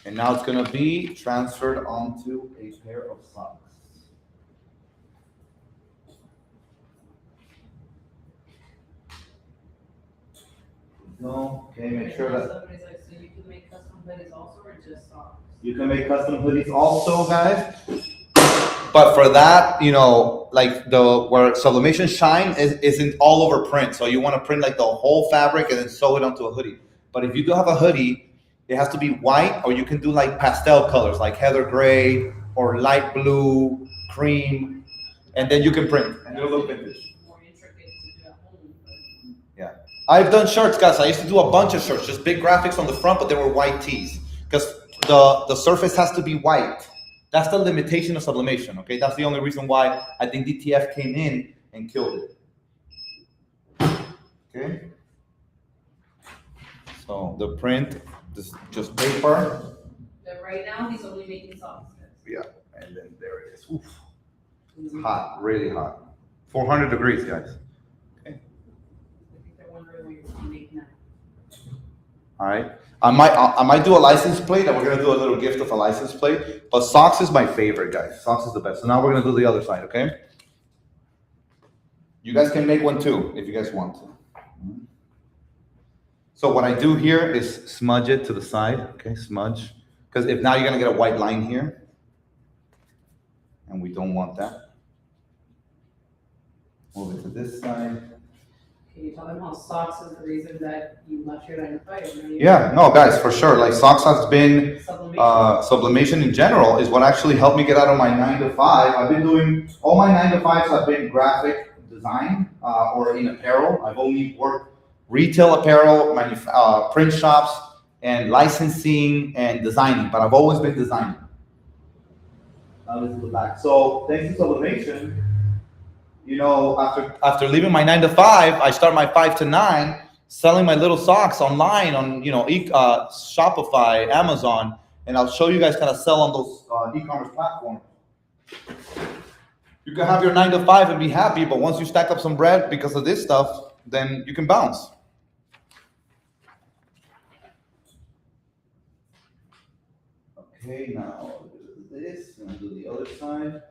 and now it's gonna be transferred onto a pair of socks. No, okay, make sure that Somebody's like, so you can make custom hoodies also, or just socks? you can make custom hoodies also, guys. But for that, like where sublimation shine isn't all over print. So you want to print like the whole fabric and then sew it onto a hoodie. But if you do have a hoodie, it has to be white, or you can do like pastel colors, like heather gray or light blue, cream, and then you can print and it'll look vintage. More intricate to do at home. Yeah. I've done shirts, guys. I used to do a bunch of shirts, just big graphics on the front, but they were white tees because the surface has to be white. That's the limitation of sublimation, okay? That's the only reason why I think DTF came in and killed it. Okay? So the print, this just paper. But right now, he's only making socks. Yeah, and then there it is. Oof. It's hot, really hot. 400 degrees, guys. Okay. I think they're wondering where you're making that. All right. I might do a license plate, and we're gonna do a little gift of a license plate. But socks is my favorite, guys. Socks is the best. So now we're gonna do the other side, okay? You guys can make one too if you guys want to. So what I do here is smudge it to the side, okay? Smudge, because if now you're gonna get a white line here, and we don't want that. Move it to this side. Can you tell them how socks is the reason that you left your 9 to 5? Right? Yeah, no, guys, for sure. Like socks has been Sublimation. sublimation in general is what actually helped me get out of my 9 to 5. I've been doing all my 9 to 5s have been graphic design or in apparel. I've only worked retail apparel, print shops, and licensing and designing. But I've always been designing. Now this is the back. So thanks to sublimation, after leaving my 9 to 5, I start my 5 to 9 selling my little socks online on Shopify, Amazon, and I'll show you guys how to sell on those e-commerce platforms. You can have your 9 to 5 and be happy, but once you stack up some bread because of this stuff, then you can bounce. Okay, now I'll do this, and I'll do the other side.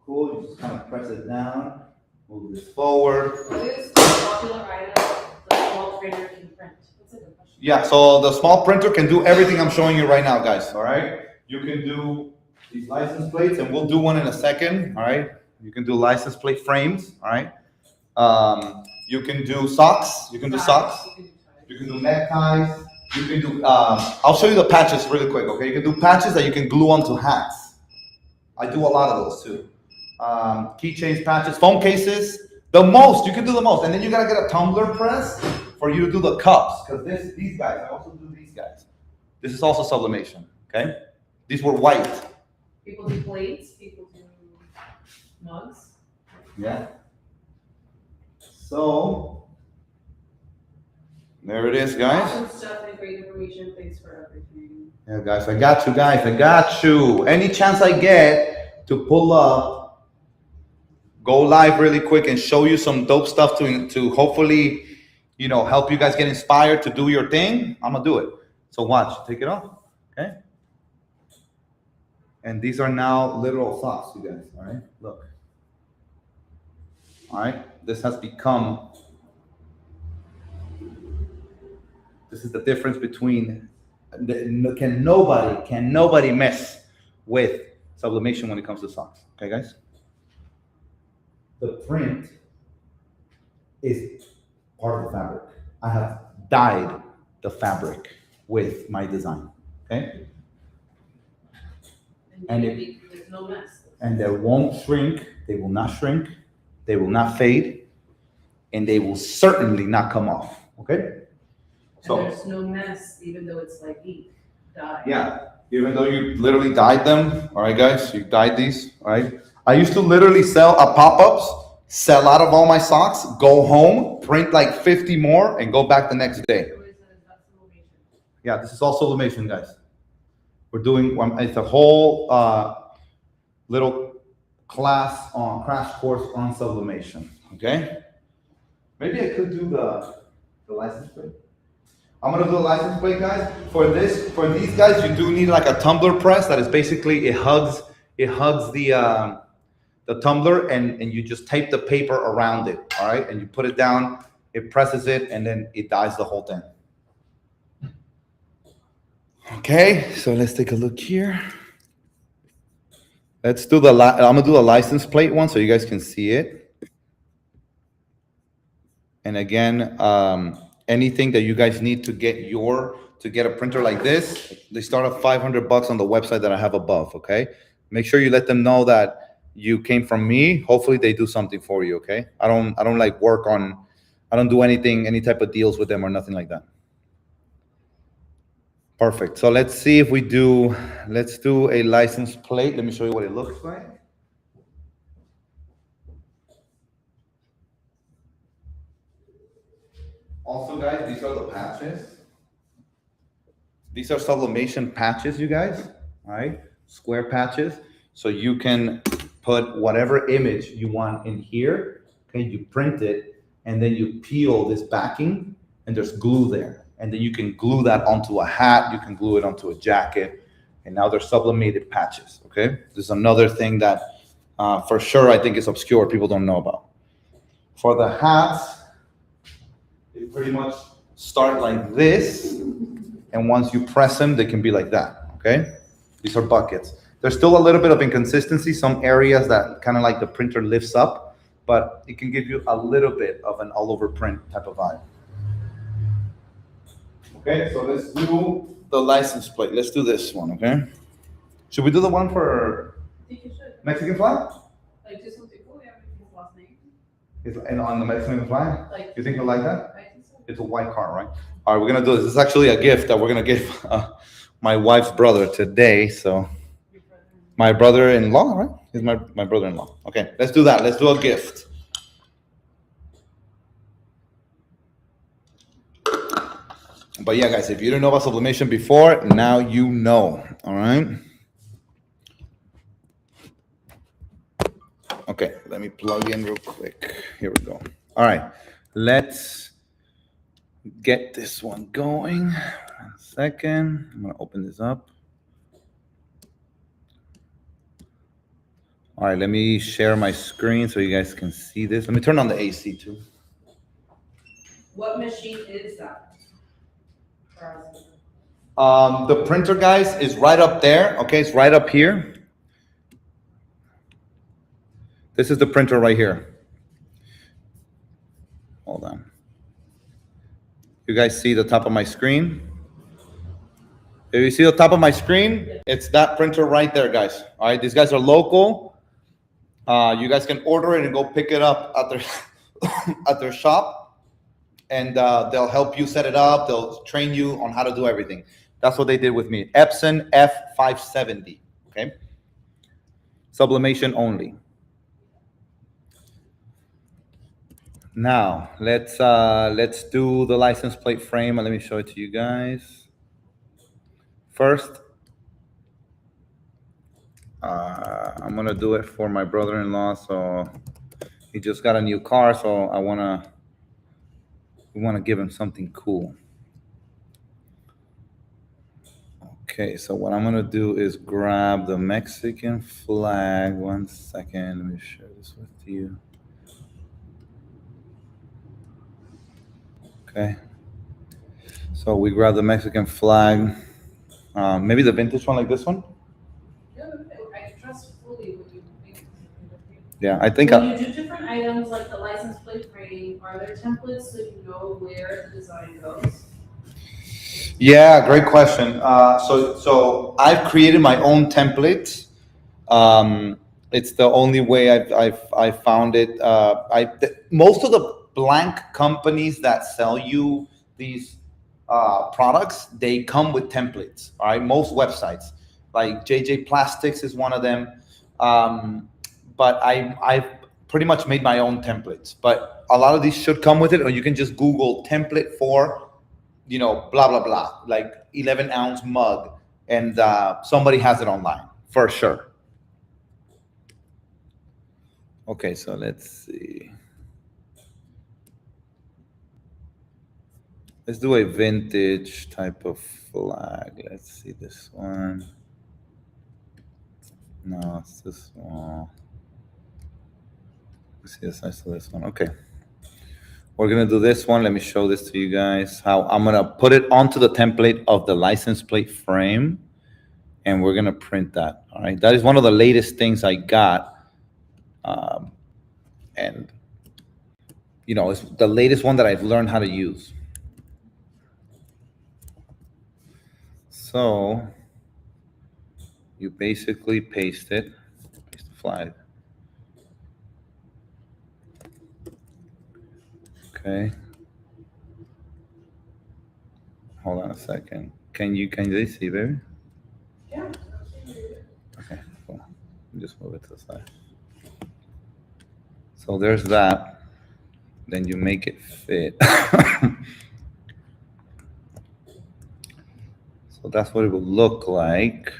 Cool, you just kind of press it down, move this forward. What is the popular item the small printer can print? That's a good question. Yeah, so the small printer can do everything I'm showing you right now, guys, all right? You can do these license plates, and we'll do one in a second, all right? You can do license plate frames, all right? You can do socks, you can do socks. You can do neckties, you can do, I'll show you the patches really quick, okay? You can do patches that you can glue onto hats. I do a lot of those too. Keychains, patches, phone cases, you can do the most. And then you gotta get a tumbler press for you to do the cups. Because these guys, I also do these guys. This is also sublimation, okay? These were white. People do plates, people do mugs. Yeah. So, there it is, guys. Awesome stuff and great information. Thanks for everything. Yeah, guys, I got you, guys. I got you. Any chance I get to pull up, go live really quick and show you some dope stuff to hopefully, help you guys get inspired to do your thing, I'm gonna do it. So watch, take it off, okay? And these are now literal socks, you guys, all right? Look. All right, this has become, this is the difference between, can nobody mess with sublimation when it comes to socks, okay, guys? The print is part of the fabric. I have dyed the fabric with my design, okay? And there's no mess. And they won't shrink, they will not shrink, they will not fade, and they will certainly not come off, Okay. And there's no mess, even though it's like ink, dye. Yeah, even though you literally dyed them. All right, guys, you dyed these. All right. I used to literally sell pop-ups, sell out of all my socks, go home, print like 50 more, and go back the next day. Yeah, this is all sublimation, guys. We're doing it's a whole little class on crash course on sublimation. Okay. Maybe I could do the license plate. I'm gonna do the license plate, guys. For these guys, you do need like a tumbler press. That is basically it hugs the tumbler, and you just tape the paper around it. All right, and you put it down. It presses it, and then it dyes the whole thing. Okay, so let's take a look here. Let's do I'm gonna do the license plate one so you guys can see it. And again, anything that you guys need to get a printer like this, they start at $500 on the website that I have above. Okay, make sure you let them know that you came from me. Hopefully, they do something for you. Okay, I don't do any type of deals with them or nothing like that. Perfect. So let's see if let's do a license plate. Let me show you what it looks like. Also, guys, these are the patches. These are sublimation patches, you guys. All right, square patches. So you can put whatever image you want in here. Okay, you print it, and then you peel this backing, and there's glue there. And then you can glue that onto a hat, you can glue it onto a jacket, and now they're sublimated patches, okay? This is another thing that for sure I think is obscure, people don't know about. For the hats, they pretty much start like this, and once you press them, they can be like that, okay? These are buckets. There's still a little bit of inconsistency, some areas that kind of like the printer lifts up, but it can give you a little bit of an all-over print type of vibe. Okay, so let's do the license plate. Let's do this one, okay? Should we do the one for I think you should. Mexican flag? Like just something cool, yeah, his last name. And on the Mexican flag? Like, you think you'll like that? I think so. It's a white car, right? All right, we're gonna do this. This is actually a gift that we're gonna give my wife's brother today. So my brother-in-law, right? He's my brother-in-law. Okay, let's do that. Let's do a gift. But yeah, guys, if you didn't know about sublimation before, now you know, all right? Okay, let me plug in real quick. Here we go. All right, let's get this one going. 1 second. I'm gonna open this up. All right, let me share my screen so you guys can see this. Let me turn on the AC too. What machine is that? The printer, guys, is right up there. Okay, it's right up here. This is the printer right here. Hold on. You guys see the top of my screen? If you see the top of my screen, it's that printer right there, guys. All right, these guys are local. You guys can order it and go pick it up at their at their shop. And they'll help you set it up. They'll train you on how to do everything. That's what they did with me. Epson F570, okay? Sublimation only. Now, let's do the license plate frame. And let me show it to you guys. First, I'm gonna do it for my brother-in-law. So he just got a new car, so we want to give him something cool. Okay, so what I'm gonna do is grab the Mexican flag. 1 second, let me share this with you. Okay, so we grab the Mexican flag. Maybe the vintage one like this one? Yeah, I trust fully what you make. Yeah, I think When you do different items like the license plate frame, are there templates so you know where the design goes? Yeah, great question. So I've created my own template. It's the only way I've found it. Most of the blank companies that sell you these products, they come with templates. All right, most websites, like JJ Plastics is one of them. Um, but I've pretty much made my own templates. But a lot of these should come with it, or you can just Google template for, blah blah blah, like 11-ounce mug, and somebody has it online for sure. Okay, so let's see. Let's do a vintage type of flag. Let's see this one. No, it's this one. Let's see the size of this one. Okay. We're gonna do this one. Let me show this to you guys. How I'm gonna put it onto the template of the license plate frame, and we're gonna print that. All right. That is one of the latest things I got. And it's the latest one that I've learned how to use. So you basically paste the flag. Okay. Hold on a second. Can you see, baby? Yeah. Okay, cool. Just move it to the side. So there's that. Then you make it fit. So that's what it will look like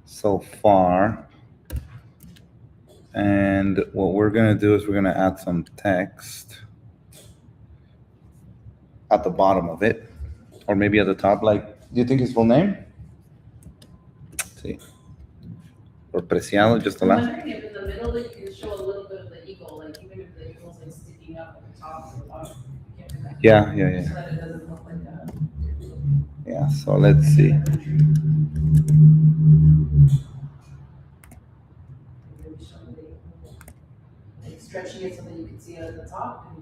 so far. And what we're gonna do is we're gonna add some text at the bottom of it, or maybe at the top. Like, do you think his full name? Let's see. Or Preciado, just the I'm last. wondering if in the middle you can show a little bit of the eagle, like even if the eagle's like sticking up at the top or the bottom. Yeah. So that it doesn't look like that. Yeah, so let's see. Like stretching it so that you can see it at the top.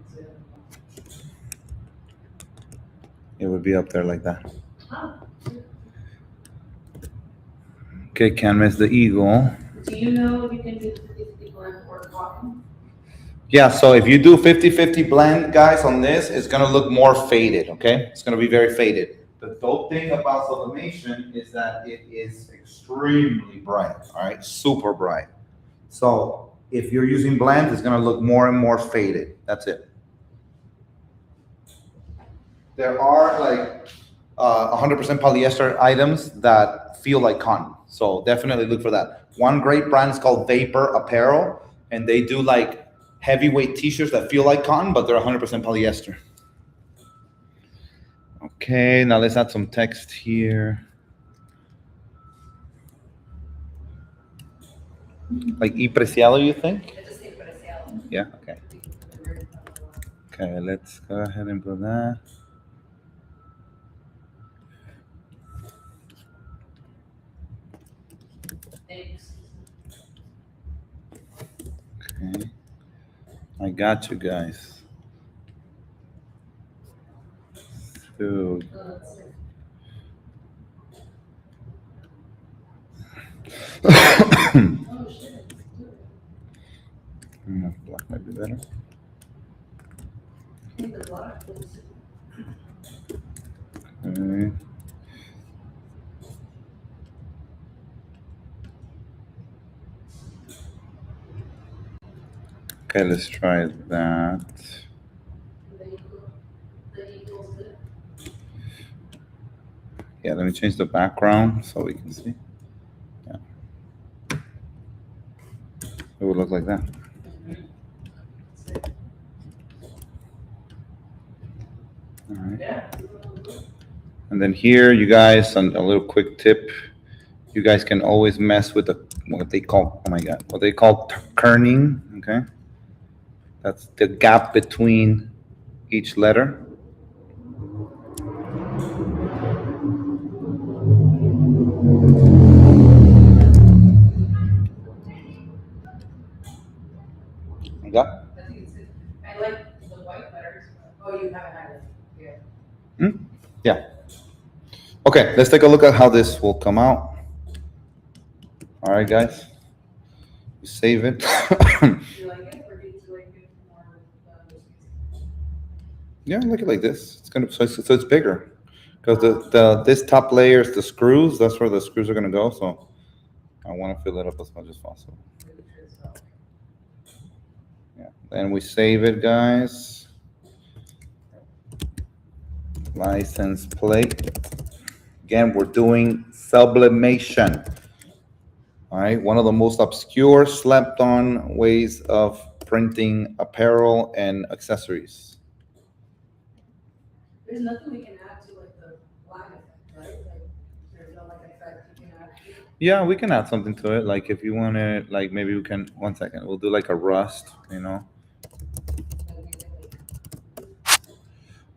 It would be up there like that. Ah. Okay, can't miss the eagle. Do you know if you can do 50 blend or cotton? Yeah, so if you do 50-50 blend, guys, on this, it's gonna look more faded, okay? It's gonna be very faded. The dope thing about sublimation is that it is extremely bright, all right? Super bright. So if you're using blend, it's gonna look more and more faded. That's it. There are like 100% polyester items that feel like cotton. So definitely look for that. One great brand is called Vapor Apparel, and they do like heavyweight t-shirts that feel like cotton, but they're 100% polyester. Okay, now let's add some text here. Like y preciado, you think? Yeah, okay. Okay, let's go ahead and put that. Okay, I got you guys. So, black might be better. Okay. Okay, let's try that. Yeah, let me change the background so we can see. Yeah. It would look like that. All right. And then here, you guys, a little quick tip. You guys can always mess with what they call kerning, okay? That's the gap between each letter. Yeah. I like the white letters. Oh, you have it highlighted. Yeah. Yeah. Okay, let's take a look at how this will come out. All right, guys. You save it. Do you like it, or do you like it more with Yeah, look at it like this. It's gonna so it's bigger because the this top layer is the screws. That's where the screws are gonna go. So I want to fill it up as much as possible. Yeah. Then we save it, guys. License plate. Again, we're doing sublimation. All right, one of the most obscure, slept on ways of printing apparel and accessories. There's nothing we can add to like the line effect, right? Like, there's no like effect you can add to it. Yeah, we can add something to it. Like if you want to, like maybe we can. 1 second, we'll do like a rust. You know, Like, make it like,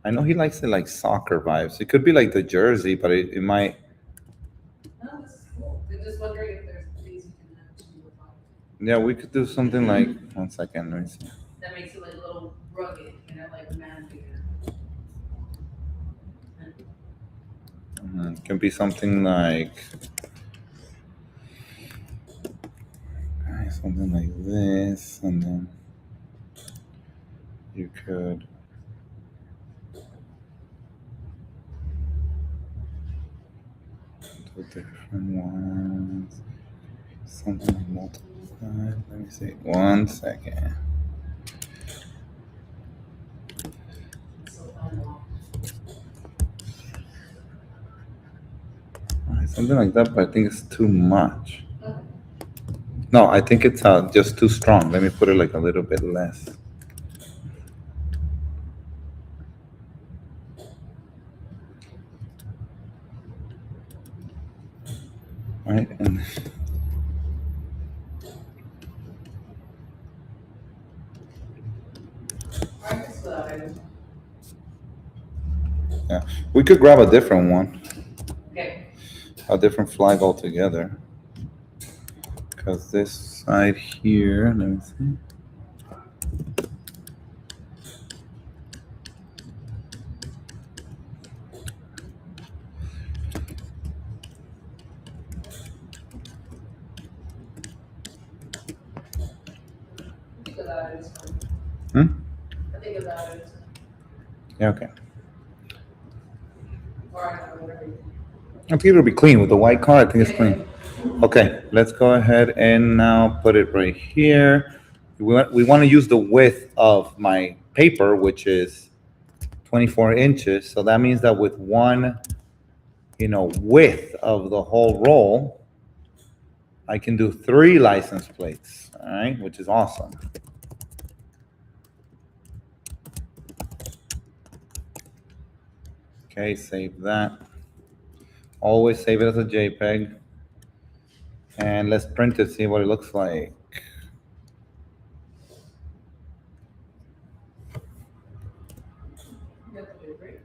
I know he likes it like soccer vibes. It could be like the jersey, but it might. no, this is cool. I'm just wondering if there's things you can add to the line Yeah, we could do something like. 1 second, let me see. that makes it like a little rugged, you know, like man figure. It can be something like. Something like this, and then you could. Do different ones. Something like multiple. Let me see. 1 second. So fun. Something like that, but I think it's too much. Okay. No, I think it's just too strong. Let me put it like a little bit less. Right, and I guess without it. yeah, we could grab a different one, Okay. a different flag altogether. Because this side here, let me see. I think without it is fine. Hmm? I think without it is fine. Yeah, okay. Or I don't know, whatever you think. I think it'll be clean with the white car. I think it's Yeah, clean. Okay, let's go ahead and now put it right here. We want to use the width of my paper, which is 24 inches. So that means that with one, width of the whole roll, I can do 3 license plates, all right, which is awesome. Okay, save that. Always save it as a JPEG. And let's print it, see what it looks like. You have to do it great.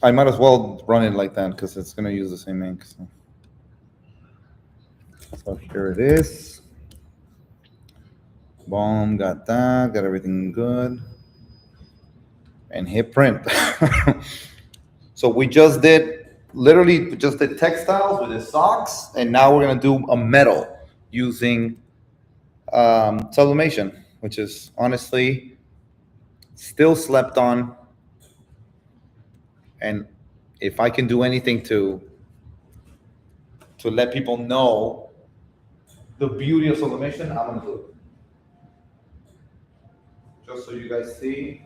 I might as well run it like that because it's going to use the same ink. So here it is. Boom, got that, got everything good. And hit print. So we just did, literally just did textiles, we did socks, and now we're gonna do a metal using sublimation, which is honestly still slept on. And if I can do anything to let people know the beauty of sublimation, I'm gonna do it. Just so you guys see,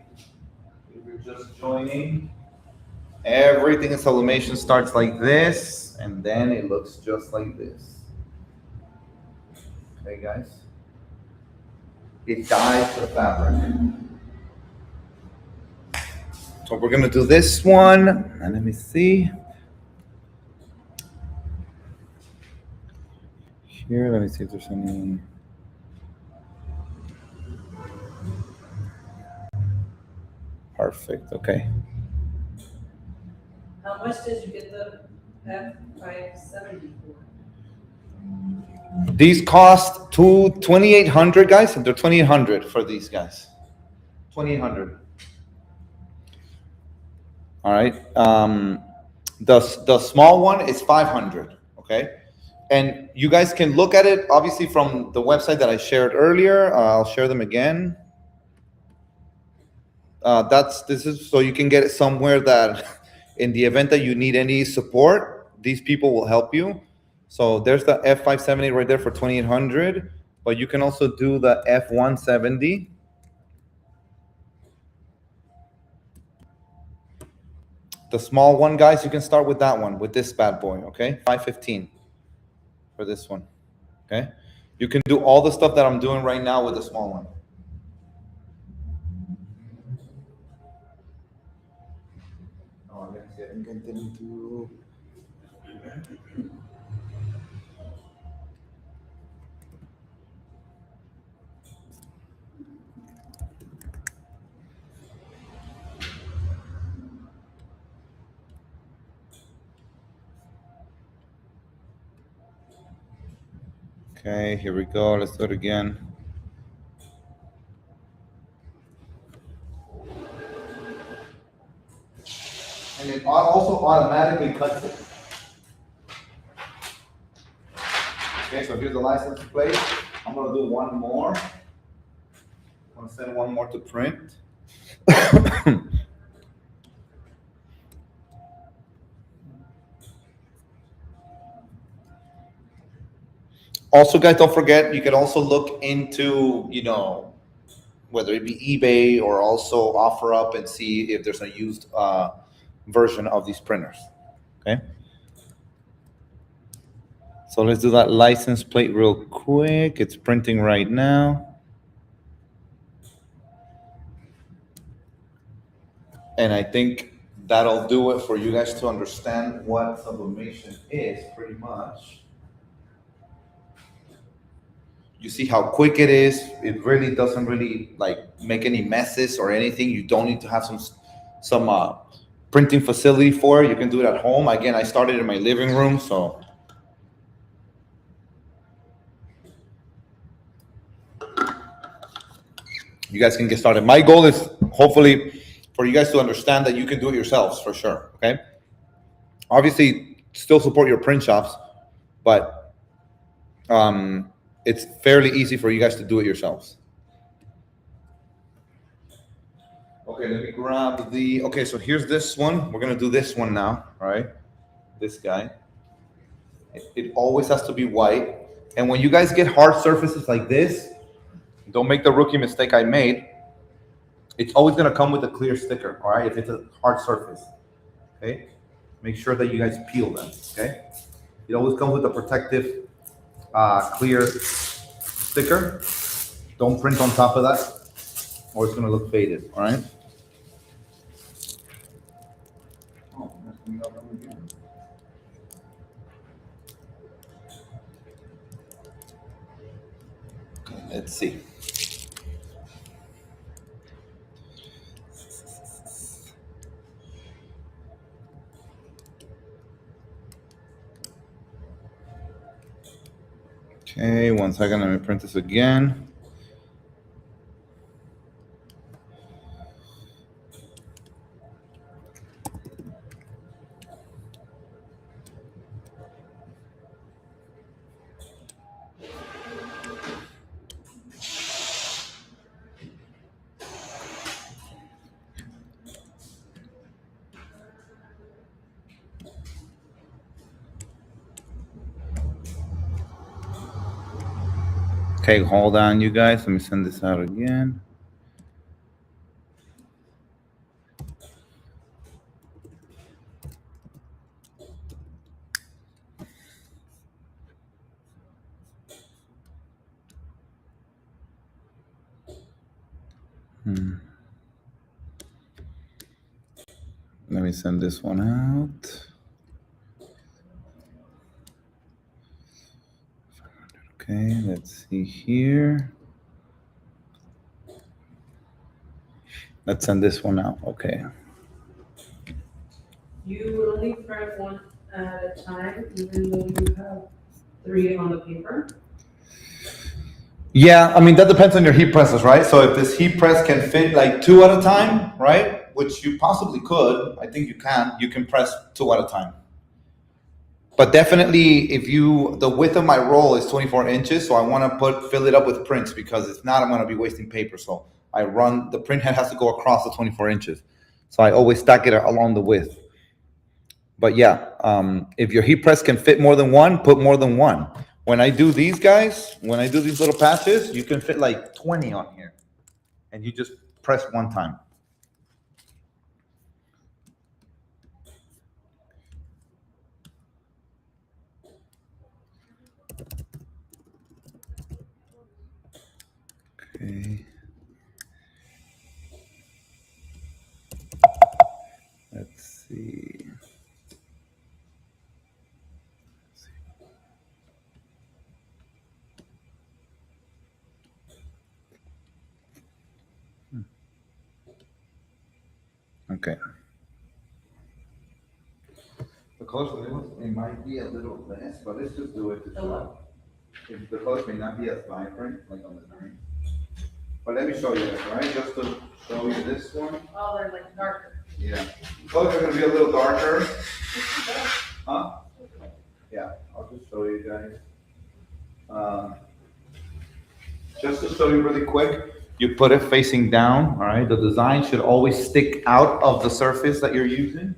if you're just joining, everything in sublimation starts like this, and then it looks just like this. Okay, guys? It dyes the fabric. So we're gonna do this one, and let me see. Here, let me see if there's any. Perfect, okay. How much did you get the F570 for? These cost 2,800, guys. They're 2,800 for these guys. 2,800. All right. The small one is 500. Okay. And you guys can look at it obviously from the website that I shared earlier. I'll share them again. This is so you can get it somewhere that in the event that you need any support, these people will help you. So there's the F570 right there for 2800, but you can also do the F170. The small one, guys, you can start with that one, with this bad boy, okay? 515 for this one, okay? You can do all the stuff that I'm doing right now with the small one. Okay, here we go. Let's do it again. And it also automatically cuts it. Okay, so here's the license plate. I'm gonna do one more. I'm gonna send one more to print. Also, guys, don't forget, you can also look into, whether it be eBay or also OfferUp and see if there's a used version of these printers. Okay. So let's do that license plate real quick. It's printing right now. And I think that'll do it for you guys to understand what sublimation is pretty much. You see how quick it is. It really doesn't really like make any messes or anything. You don't need to have some printing facility for it. You can do it at home. Again, I started in my living room, so you guys can get started. My goal is hopefully for you guys to understand that you can do it yourselves for sure. Okay. Obviously, still support your print shops, but it's fairly easy for you guys to do it yourselves. Okay, let me grab the. Okay, so here's this one. We're gonna do this one now. All right, this guy. It always has to be white. And when you guys get hard surfaces like this, don't make the rookie mistake I made. It's always gonna come with a clear sticker. All right, if it's a hard surface. Okay, make sure that you guys peel them. Okay, it always comes with a protective clear sticker. Don't print on top of that or it's gonna look faded, all right? Okay, let's see. Okay, 1 second, let me print this again. Okay, hold on, you guys. Let me send this out again. Let me send this one out. Okay, let's see here. Let's send this one out. Okay. You only print one at a time, even though you have 3 on the paper? Yeah, I mean, that depends on your heat presses, right? So if this heat press can fit like 2 at a time, right? Which you possibly could, I think you can press 2 at a time. But definitely, the width of my roll is 24 inches, so I want to fill it up with prints because if not, I'm going to be wasting paper. So I run the print head has to go across the 24 inches, so I always stack it along the width. But yeah, if your heat press can fit more than one, put more than one. When I do these guys, when I do these little patches, you can fit like 20 on here, and you just press one time. Okay. Let's see. Okay. The colors for this one, it might be a little less, but let's just do it to show. The colors may not be as vibrant like on the screen. But let me show you this, right? Just to show you this one. Oh, they're like darker. Yeah. Colors are gonna be a little darker. Huh? Yeah, I'll just show you guys. Just to show you really quick, you put it facing down, all right? The design should always stick out of the surface that you're using,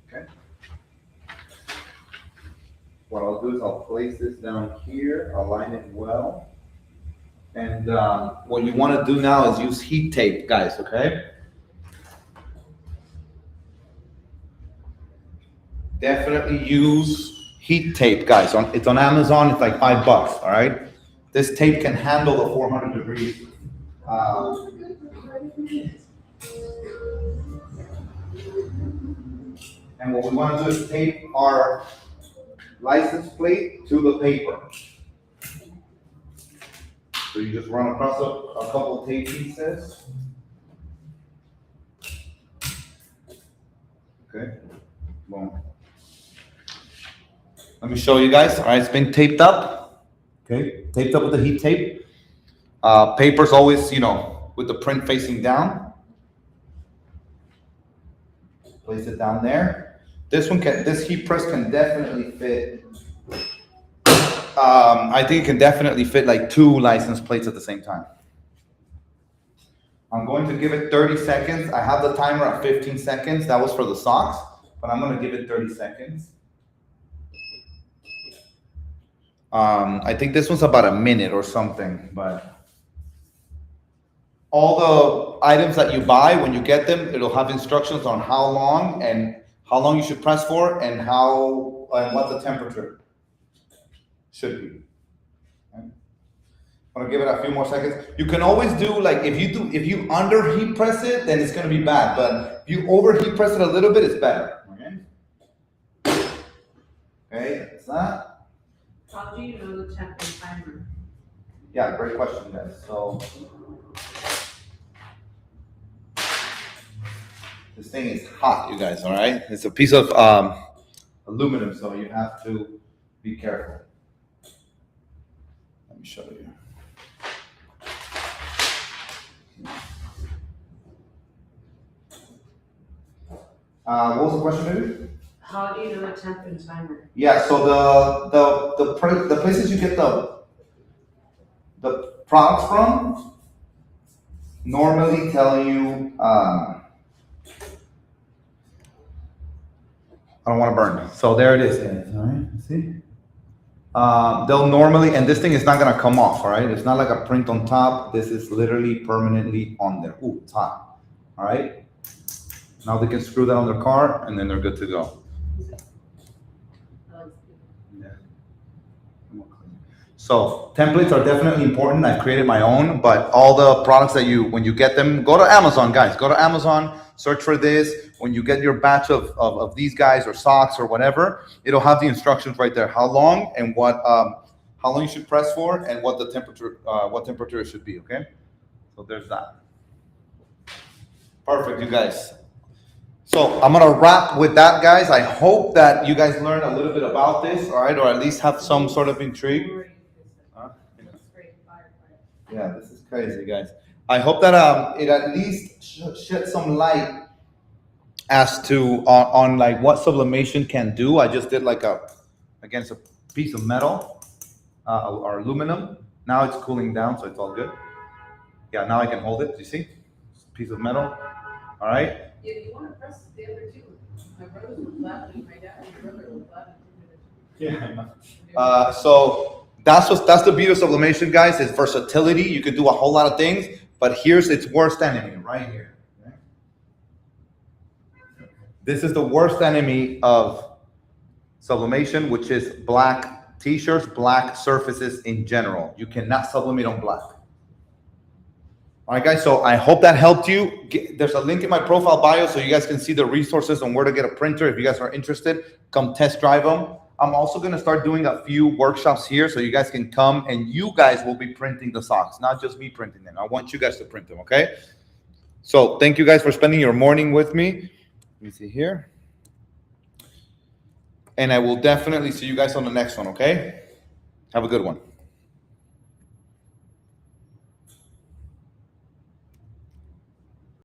okay? What I'll do is I'll place this down here, align it well. And what you want to do now is use heat tape, guys, okay? Definitely use heat tape, guys. It's on Amazon, it's like $5, all right? This tape can handle the 400 degrees. And what we want to do is tape our license plate to the paper. So you just run across a couple tape pieces. Okay, boom. Let me show you guys. All right, it's been taped up. Okay, taped up with the heat tape. Paper's always, with the print facing down. Place it down there. This heat press can definitely fit. I think it can definitely fit like 2 license plates at the same time. I'm going to give it 30 seconds. I have the timer at 15 seconds. That was for the socks, but I'm going to give it 30 seconds. I think this one's about a minute or something, but all the items that you buy, when you get them, it'll have instructions on how long you should press for and what the temperature should be. Okay. I'm gonna give it a few more seconds. You can always do like if you under heat press it, then it's gonna be bad. But if you over heat press it a little bit, it's better. Okay, that's that. How do you know the temp and timer? Yeah, great question, guys. So this thing is hot, you guys. All right, it's a piece of aluminum, so you have to be careful. Let me show you. What was the question, baby? How do you know the temp and timer? Yeah, so the places you get the products from normally tell you I don't want to burn. So there it is, guys. All right, see? They'll normally, and this thing is not gonna come off, all right? It's not like a print on top. This is literally permanently on there. Ooh, it's hot. All right. Now they can screw that on their car, and then they're good to go. Yeah. So templates are definitely important. I've created my own, but all the products that when you get them, go to Amazon, guys. Go to Amazon, search for this. When you get your batch of these guys or socks or whatever, it'll have the instructions right there. How long and how long you should press for, and what temperature it should be. Okay, so there's that. Perfect, you guys. So I'm gonna wrap with that, guys. I hope that you guys learned a little bit about this, all right, or at least have some sort of intrigue. Yeah, this is crazy, guys. I hope that it at least shed some light as to on like what sublimation can do. I just did like against a piece of metal or aluminum. Now it's cooling down, so it's all good. Yeah, now I can hold it. Do you see? piece of metal. All right. If you wanna press the other two, my brothers were flattening, my dad and my brother were flattening. Yeah. So that's the beauty of sublimation, guys. Is versatility. You can do a whole lot of things, but here's its worst enemy, right here. Okay? This is the worst enemy of sublimation, which is black t-shirts, black surfaces in general. You cannot sublimate on black. All right, guys, so I hope that helped you. There's a link in my profile bio so you guys can see the resources on where to get a printer. If you guys are interested, come test drive them. I'm also going to start doing a few workshops here so you guys can come and you guys will be printing the socks, not just me printing them. I want you guys to print them, okay? So thank you guys for spending your morning with me. Let me see here. And I will definitely see you guys on the next one, okay? Have a good one.